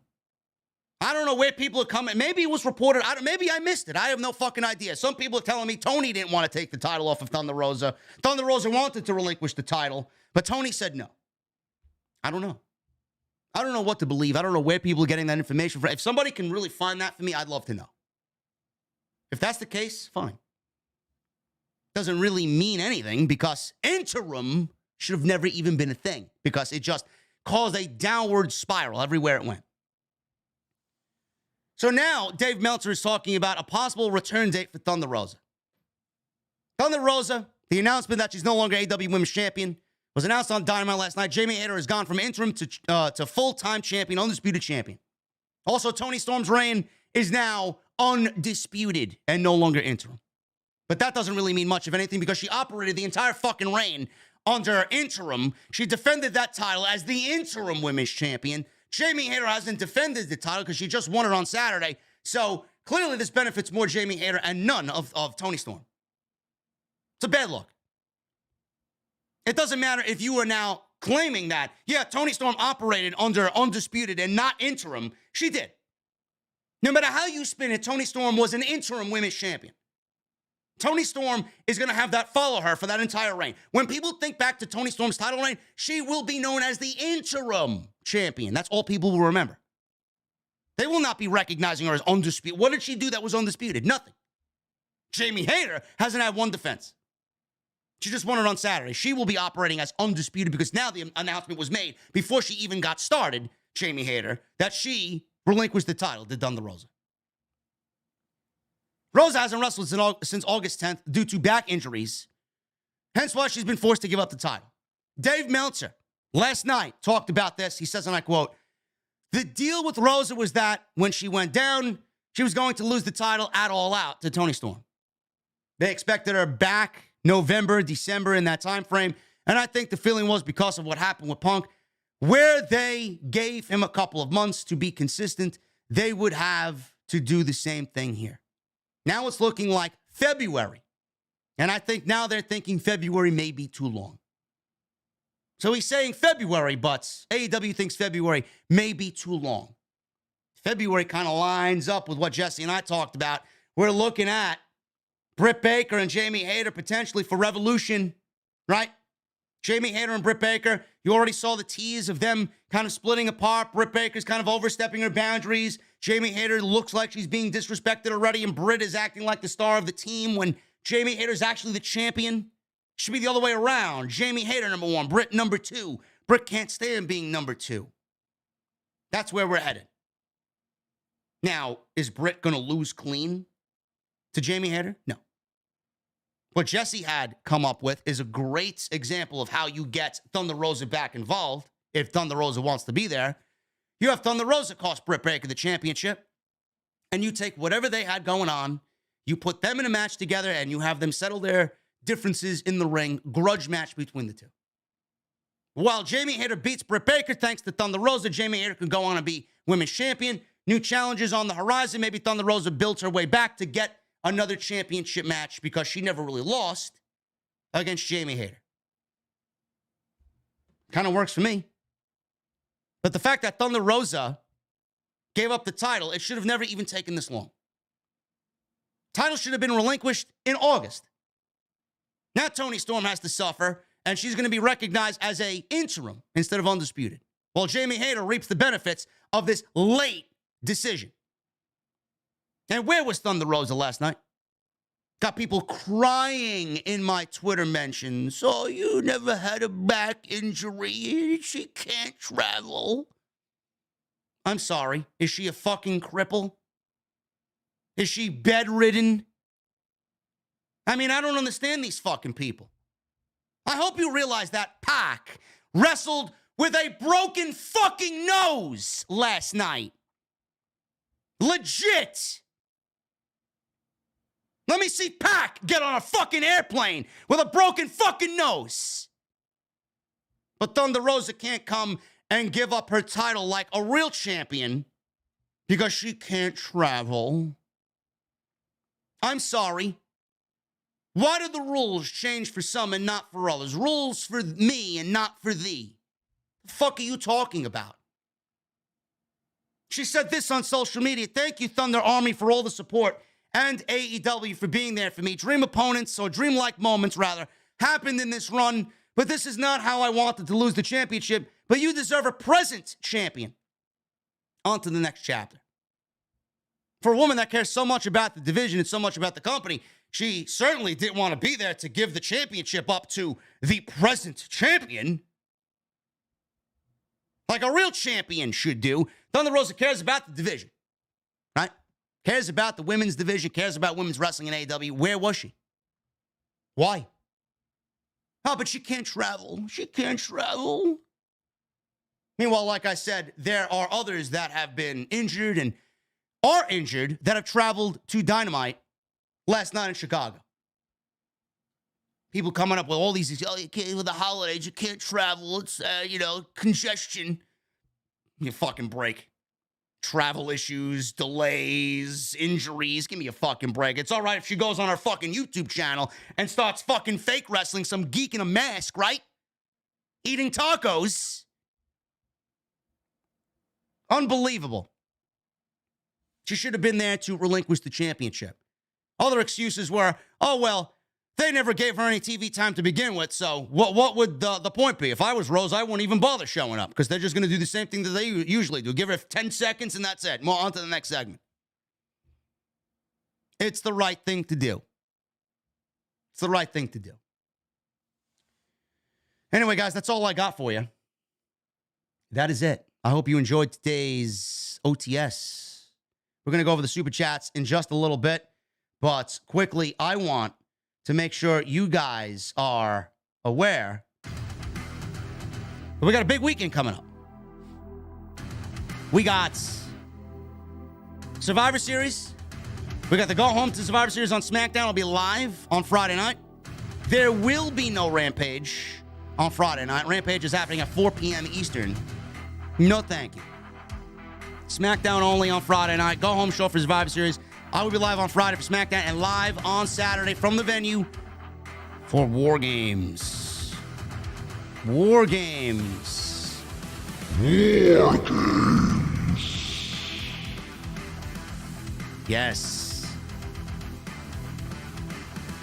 I don't know where people are coming. Maybe it was reported. Maybe I missed it. I have no fucking idea. Some people are telling me Tony didn't want to take the title off of Thunder Rosa. Thunder Rosa wanted to relinquish the title, but Tony said no. I don't know. I don't know what to believe. I don't know where people are getting that information from. If somebody can really find that for me, I'd love to know. If that's the case, fine. Doesn't really mean anything because interim should have never even been a thing because it just caused a downward spiral everywhere it went. So now Dave Meltzer is talking about a possible return date for Thunder Rosa. Thunder Rosa, the announcement that she's no longer AEW Women's Champion, was announced on Dynamite last night. Jamie Hayter has gone from interim to full-time champion, undisputed champion. Also, Toni Storm's reign is now undisputed and no longer interim. But that doesn't really mean much of anything because she operated the entire fucking reign under interim. She defended that title as the interim women's champion. Jamie Hayter hasn't defended the title because she just won it on Saturday. So clearly this benefits more Jamie Hayter and none of Toni Storm. It's a bad look. It doesn't matter if you are now claiming that, yeah, Toni Storm operated under undisputed and not interim. She did. No matter how you spin it, Toni Storm was an interim women's champion. Toni Storm is going to have that follow her for that entire reign. When people think back to Toni Storm's title reign, she will be known as the interim champion. That's all people will remember. They will not be recognizing her as undisputed. What did she do that was undisputed? Nothing. Jamie Hayter hasn't had one defense. She just won it on Saturday. She will be operating as undisputed because now the announcement was made before she even got started, Jamie Hayter, that she relinquished the title to Thunder Rosa. Rosa hasn't wrestled since August 10th due to back injuries, hence why she's been forced to give up the title. Dave Meltzer, last night, talked about this. He says, and I quote, "The deal with Rosa was that when she went down, she was going to lose the title at All Out to Toni Storm. They expected her back November, December, in that time frame, and I think the feeling was because of what happened with Punk, where they gave him a couple of months to be consistent, they would have to do the same thing here. Now it's looking like February. And I think now they're thinking February may be too long. So he's saying February, but AEW thinks February may be too long. February kind of lines up with what Jesse and I talked about. We're looking at Britt Baker and Jamie Hayter potentially for Revolution, right? Jamie Hayter and Britt Baker, you already saw the tease of them kind of splitting apart. Britt Baker's kind of overstepping her boundaries. Jamie Hayter looks like she's being disrespected already, and Britt is acting like the star of the team when Jamie Hayter's actually the champion. Should be the other way around. Jamie Hayter, number one. Britt, number two. Britt can't stand being number two. That's where we're headed. Now, is Britt going to lose clean to Jamie Hayter? No. What Jesse had come up with is a great example of how you get Thunder Rosa back involved, if Thunder Rosa wants to be there. You have Thunder Rosa cost Britt Baker the championship, and you take whatever they had going on, you put them in a match together, and you have them settle their differences in the ring, grudge match between the two. While Jamie Hayter beats Britt Baker, thanks to Thunder Rosa, Jamie Hayter can go on and be women's champion. New challenges on the horizon. Maybe Thunder Rosa builds her way back to get another championship match because she never really lost against Jamie Hayter. Kind of works for me. But the fact that Thunder Rosa gave up the title, it should have never even taken this long. Title should have been relinquished in August. Now Toni Storm has to suffer, and she's going to be recognized as an interim instead of undisputed. While Jamie Hayter reaps the benefits of this late decision. And where was Thunder Rosa last night? Got people crying in my Twitter mentions. Oh, you never had a back injury. She can't travel. I'm sorry. Is she a fucking cripple? Is she bedridden? I mean, I don't understand these fucking people. I hope you realize that Pac wrestled with a broken fucking nose last night. Legit. Let me see Pac get on a fucking airplane with a broken fucking nose. But Thunder Rosa can't come and give up her title like a real champion because she can't travel. I'm sorry. Why do the rules change for some and not for others? Rules for me and not for thee. The fuck are you talking about? She said this on social media. Thank you, Thunder Army, for all the support, and AEW for being there for me. Dream opponents, or dream-like moments, rather, happened in this run, but this is not how I wanted to lose the championship, but you deserve a present champion. On to the next chapter. For a woman that cares so much about the division and so much about the company, she certainly didn't want to be there to give the championship up to the present champion. Like a real champion should do. Thunder Rosa cares about the division, right? Cares about the women's division, cares about women's wrestling in AEW. Where was she? Why? Oh, but she can't travel. She can't travel. Meanwhile, like I said, there are others that have been injured and are injured that have traveled to Dynamite last night in Chicago. People coming up with all these, oh, you can't, with the holidays, you can't travel. It's, congestion. Give me a fucking break. Travel issues, delays, injuries. Give me a fucking break. It's all right if she goes on her fucking YouTube channel and starts fucking fake wrestling some geek in a mask, right? Eating tacos. Unbelievable. She should have been there to relinquish the championship. Other excuses were, oh, well, they never gave her any TV time to begin with, so what would the point be? If I was Rose, I wouldn't even bother showing up because they're just going to do the same thing that they usually do. Give her 10 seconds and that's it. More on to the next segment. It's the right thing to do. It's the right thing to do. Anyway, guys, that's all I got for you. That is it. I hope you enjoyed today's OTS. We're going to go over the super chats in just a little bit, but quickly, I want to make sure you guys are aware that we got a big weekend coming up. We got Survivor Series. We got the Go Home to Survivor Series on SmackDown. It'll be live on Friday night. There will be no Rampage on Friday night. Rampage is happening at 4 p.m. Eastern. No thank you. SmackDown only on Friday night. Go Home show for Survivor Series. I will be live on Friday for SmackDown and live on Saturday from the venue for War Games. War Games. War Games. Yes.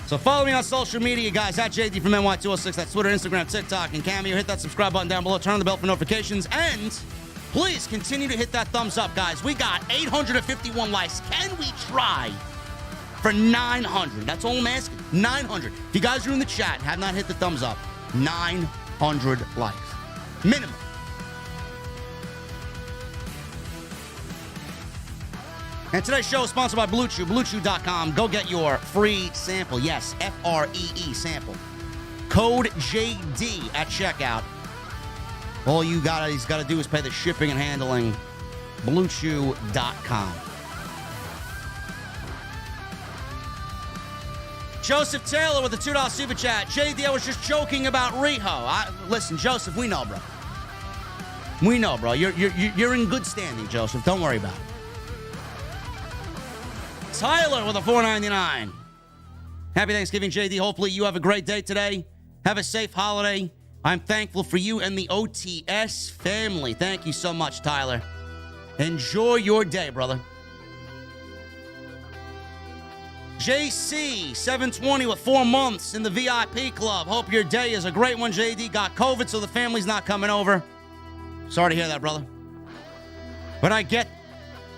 So follow me on social media, guys, at JD from NY206. That's Twitter, Instagram, TikTok, and Cameo. Hit that subscribe button down below. Turn on the bell for notifications. And please continue to hit that thumbs up, guys. We got 851 likes. Can we try for 900? That's all I'm asking. 900. If you guys are in the chat and have not hit the thumbs up, 900 likes. Minimum. And today's show is sponsored by Blue Chew. BlueChew.com. Go get your free sample. Yes, FREE sample. Code JD at checkout. All you guys got to do is pay the shipping and handling. BlueChew.com. Joseph Taylor with the $2 super chat. JD, I was just joking about Riho. Listen, Joseph, we know, bro. We know, bro. You're in good standing, Joseph. Don't worry about it. Tyler with a $4.99. Happy Thanksgiving, JD. Hopefully you have a great day today. Have a safe holiday. I'm thankful for you and the OTS family. Thank you so much, Tyler. Enjoy your day, brother. JC, 720 with 4 months in the VIP club. Hope your day is a great one, JD. Got COVID, so the family's not coming over. Sorry to hear that, brother. But I get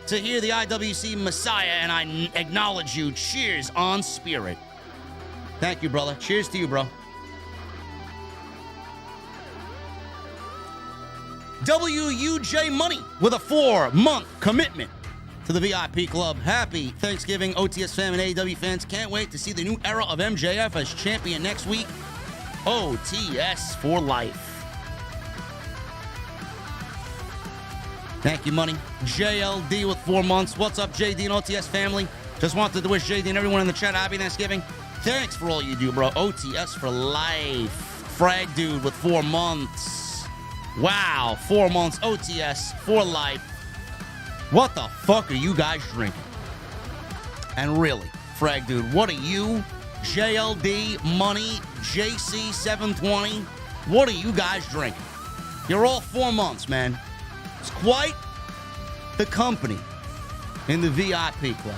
to hear the IWC Messiah, and I acknowledge you. Cheers on spirit. Thank you, brother. Cheers to you, bro. WUJ Money with a 4-month commitment to the VIP club. Happy Thanksgiving, OTS fam and AEW fans. Can't wait to see the new era of MJF as champion next week. OTS for life. Thank you, Money. JLD with 4 months. What's up, JD and OTS family? Just wanted to wish JD and everyone in the chat happy Thanksgiving. Thanks for all you do, bro. OTS for life. Frag Dude with 4 months. Wow, 4 months. OTS for life. What the fuck are you guys drinking? And really, Frag Dude, what are you, JLD, Money, JC720, what are you guys drinking? You're all 4 months, man. It's quite the company in the VIP club.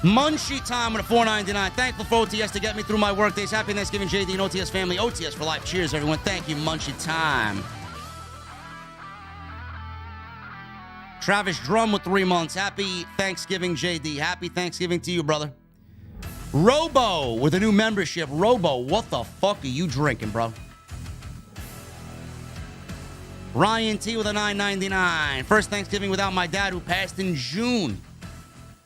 Munchie time with a $4.99. Thankful for OTS to get me through my work days. Happy Thanksgiving, JD and OTS family. OTS for life. Cheers, everyone. Thank you, Munchie time. Travis Drum with 3 months. Happy Thanksgiving, JD. Happy Thanksgiving to you, brother. Robo with a new membership. Robo, what the fuck are you drinking, bro? Ryan T with a $9.99. First Thanksgiving without my dad who passed in June.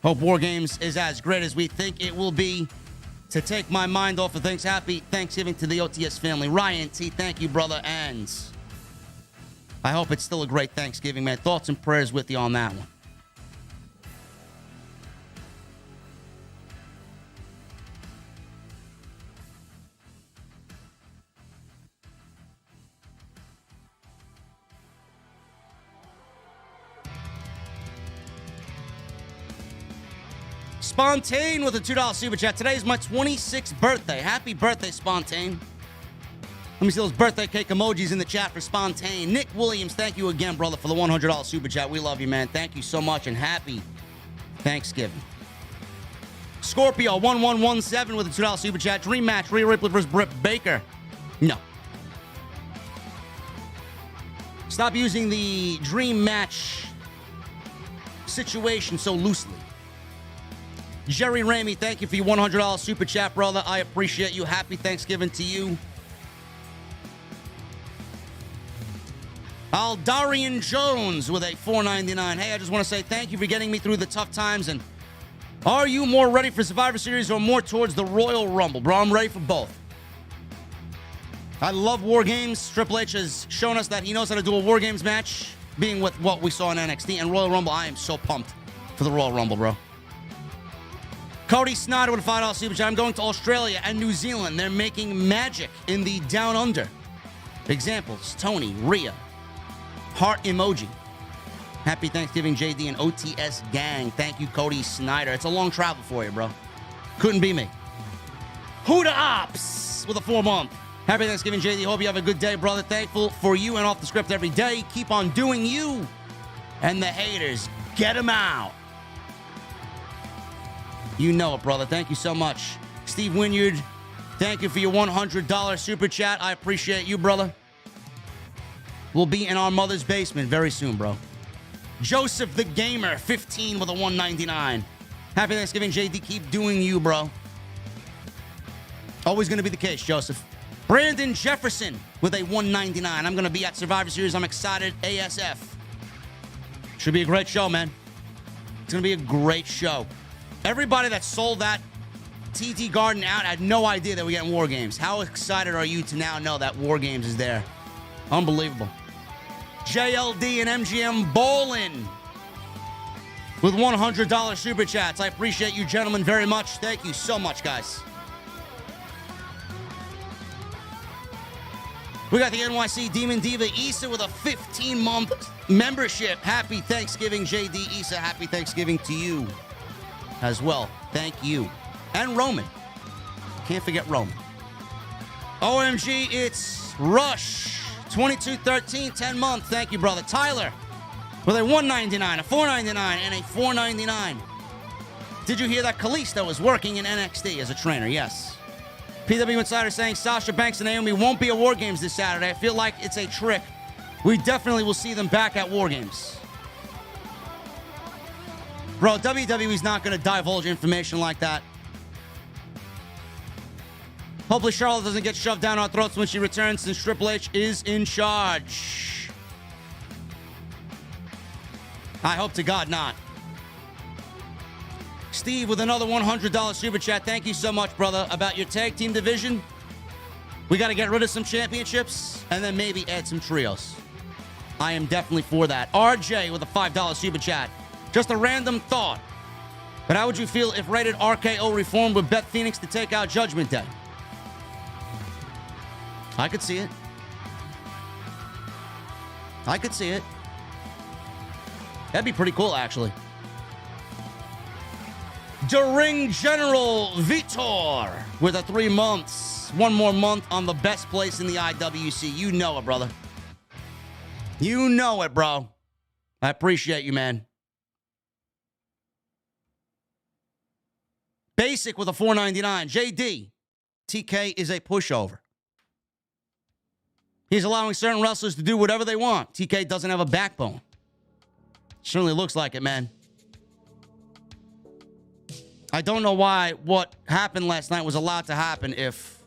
Hope War Games is as great as we think it will be. To take my mind off of things, happy Thanksgiving to the OTS family. Ryan T, thank you, brother. And I hope it's still a great Thanksgiving, man. Thoughts and prayers with you on that one. Spontane with a $2 super chat. Today is my 26th birthday. Happy birthday, Spontane. Let me see those birthday cake emojis in the chat for Spontane. Nick Williams, thank you again, brother, for the $100 super chat. We love you, man. Thank you so much, and happy Thanksgiving. Scorpio 1117 with a $2 super chat. Dream match, Rhea Ripley versus Britt Baker. No. Stop using the dream match situation so loosely. Jerry Ramey, thank you for your $100 super chat, brother. I appreciate you. Happy Thanksgiving to you. Aldarian Jones with a $4.99. Hey, I just want to say thank you for getting me through the tough times. And are you more ready for Survivor Series or more towards the Royal Rumble? Bro, I'm ready for both. I love War Games. Triple H has shown us that he knows how to do a War Games match, being with what we saw in NXT. And Royal Rumble, I am so pumped for the Royal Rumble, bro. Cody Snyder with a $5 super chat. I'm going to Australia and New Zealand. They're making magic in the Down Under. Examples, Tony, Rhea, heart emoji. Happy Thanksgiving, JD and OTS gang. Thank you, Cody Snyder. It's a long travel for you, bro. Couldn't be me. Huda Ops with a 4-month. Happy Thanksgiving, JD. Hope you have a good day, brother. Thankful for you and off the script every day. Keep on doing you. And the haters, get them out. You know it, brother. Thank you so much. Steve Wynyard, thank you for your $100 super chat. I appreciate you, brother. We'll be in our mother's basement very soon, bro. Joseph the Gamer, 15 with a $1.99. Happy Thanksgiving, JD. Keep doing you, bro. Always going to be the case, Joseph. Brandon Jefferson with a $1.99. I'm going to be at Survivor Series. I'm excited. ASF. Should be a great show, man. It's going to be a great show. Everybody that sold that TD Garden out had no idea that we're getting War Games. How excited are you to now know that War Games is there? Unbelievable. JLD and MGM Bowling with $100 super chats. I appreciate you gentlemen very much. Thank you so much, guys. We got the NYC Demon Diva Issa with a 15-month membership. Happy Thanksgiving, JD Issa. Happy Thanksgiving to you as well. Thank you. And Roman. Can't forget Roman. OMG, it's Rush. 2213, 10 months. Thank you, brother. Tyler with a $1.99, a $4.99, and a $4.99. Did you hear that Kalisto was working in NXT as a trainer? Yes. PW Insider saying Sasha Banks and Naomi won't be at War Games this Saturday. I feel like it's a trick. We definitely will see them back at War Games. Bro, WWE's not going to divulge information like that. Hopefully Charlotte doesn't get shoved down our throats when she returns since Triple H is in charge. I hope to God not. Steve with another $100 super chat. Thank you so much, brother. About your tag team division, we got to get rid of some championships and then maybe add some trios. I am definitely for that. RJ with a $5 super chat. Just a random thought. But how would you feel if Rated RKO reformed with Beth Phoenix to take out Judgment Day? I could see it. I could see it. That'd be pretty cool, actually. The Ring General Vitor with a 3 months. One more month on the best place in the IWC. You know it, brother. You know it, bro. I appreciate you, man. Basic with a $4.99. JD. TK is a pushover. He's allowing certain wrestlers to do whatever they want. TK doesn't have a backbone. Certainly looks like it, man. I don't know why what happened last night was allowed to happen if,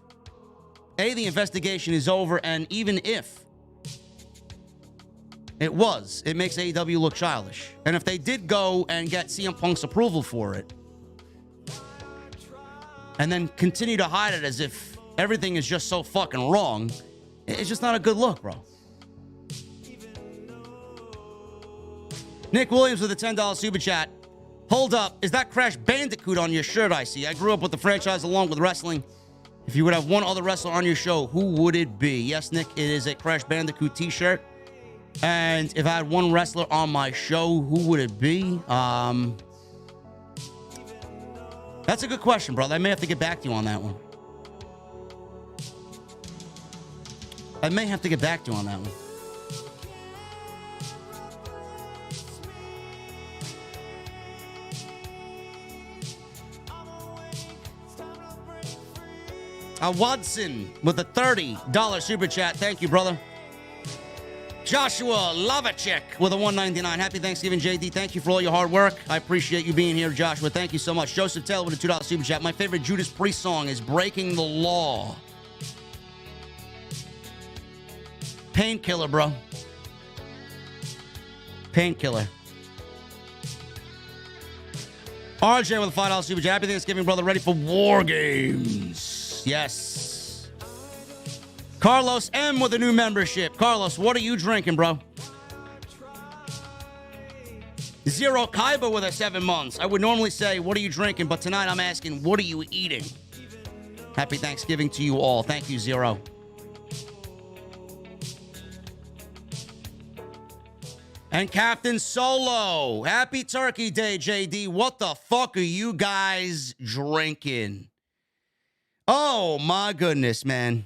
A, the investigation is over, and even if it was, it makes AEW look childish. And if they did go and get CM Punk's approval for it, and then continue to hide it as if everything is just so fucking wrong, it's just not a good look, bro. Nick Williams with a $10 super chat. Hold up, is that Crash Bandicoot on your shirt I see? I grew up with the franchise along with wrestling. If you would have one other wrestler on your show, who would it be? Yes, Nick, it is a Crash Bandicoot t-shirt. And if I had one wrestler on my show, who would it be? That's a good question, brother. I may have to get back to you on that one. I may have to get back to you on that one. Watson with a $30 super chat. Thank you, brother. Joshua Lavacek with a $1.99. Happy Thanksgiving, JD. Thank you for all your hard work. I appreciate you being here, Joshua. Thank you so much. Joseph Taylor with a $2 super chat. My favorite Judas Priest song is Breaking the Law. Painkiller, bro. Painkiller. RJ with a $5 super chat. Happy Thanksgiving, brother. Ready for War Games. Yes. Carlos M with a new membership. Carlos, what are you drinking, bro? Zero Kaiba with a 7 months. I would normally say, what are you drinking? But tonight I'm asking, what are you eating? Happy Thanksgiving to you all. Thank you, Zero. And Captain Solo. Happy Turkey Day, JD. What the fuck are you guys drinking? Oh, my goodness, man.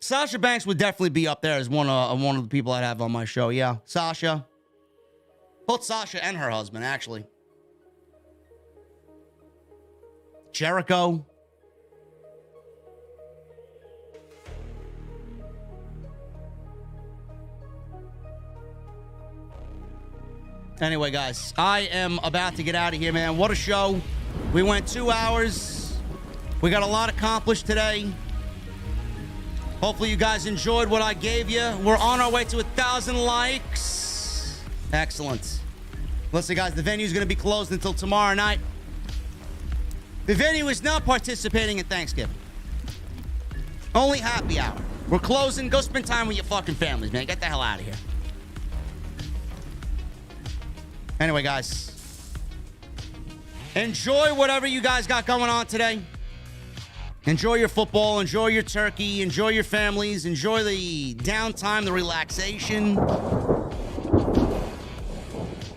Sasha Banks would definitely be up there as one of the people I'd have on my show. Yeah, Sasha. Both Sasha and her husband, actually. Jericho. Anyway, guys, I am about to get out of here, man. What a show. We went 2 hours. We got a lot accomplished today. Hopefully you guys enjoyed what I gave you. We're on our way to 1,000 likes. Excellent. Listen, guys, the venue is going to be closed until tomorrow night. The venue is not participating in Thanksgiving. Only happy hour. We're closing. Go spend time with your fucking families, man. Get the hell out of here. Anyway, guys, enjoy whatever you guys got going on today. Enjoy your football, enjoy your turkey, enjoy your families, enjoy the downtime, the relaxation.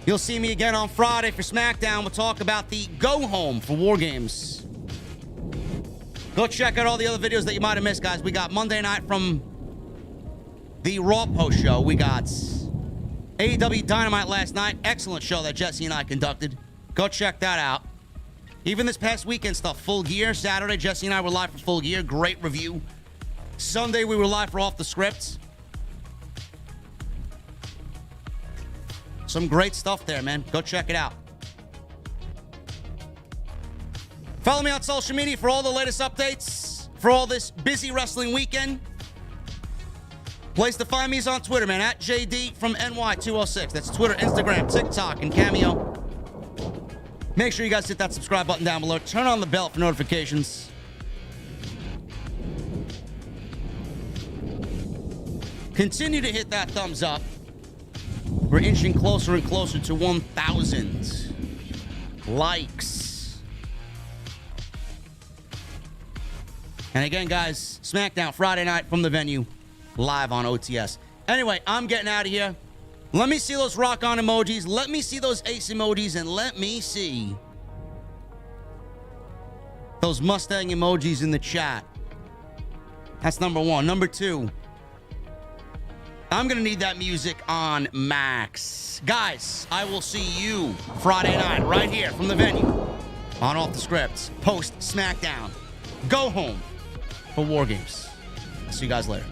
You'll see me again on Friday for SmackDown. We'll talk about the go-home for War Games. Go check out all the other videos that you might have missed, guys. We got Monday night from the Raw post show. We got AEW Dynamite last night. Excellent show that Jesse and I conducted. Go check that out. Even this past weekend stuff. Full Gear. Saturday, Jesse and I were live for Full Gear. Great review. Sunday, we were live for Off the Script. Some great stuff there, man. Go check it out. Follow me on social media for all the latest updates for all this busy wrestling weekend. Place to find me is on Twitter, man, at JDfromNY206. That's Twitter, Instagram, TikTok, and Cameo. Make sure you guys hit that subscribe button down below. Turn on the bell for notifications. Continue to hit that thumbs up. We're inching closer and closer to 1,000 likes. And again, guys, SmackDown Friday night from the venue, live on OTS. Anyway, I'm getting out of here. Let me see those rock on emojis. Let me see those ace emojis. And let me see those Mustang emojis in the chat. That's number one. Number two, I'm going to need that music on max. Guys, I will see you Friday night right here from the venue on Off the Scripts, post SmackDown. Go home for War Games. See you guys later.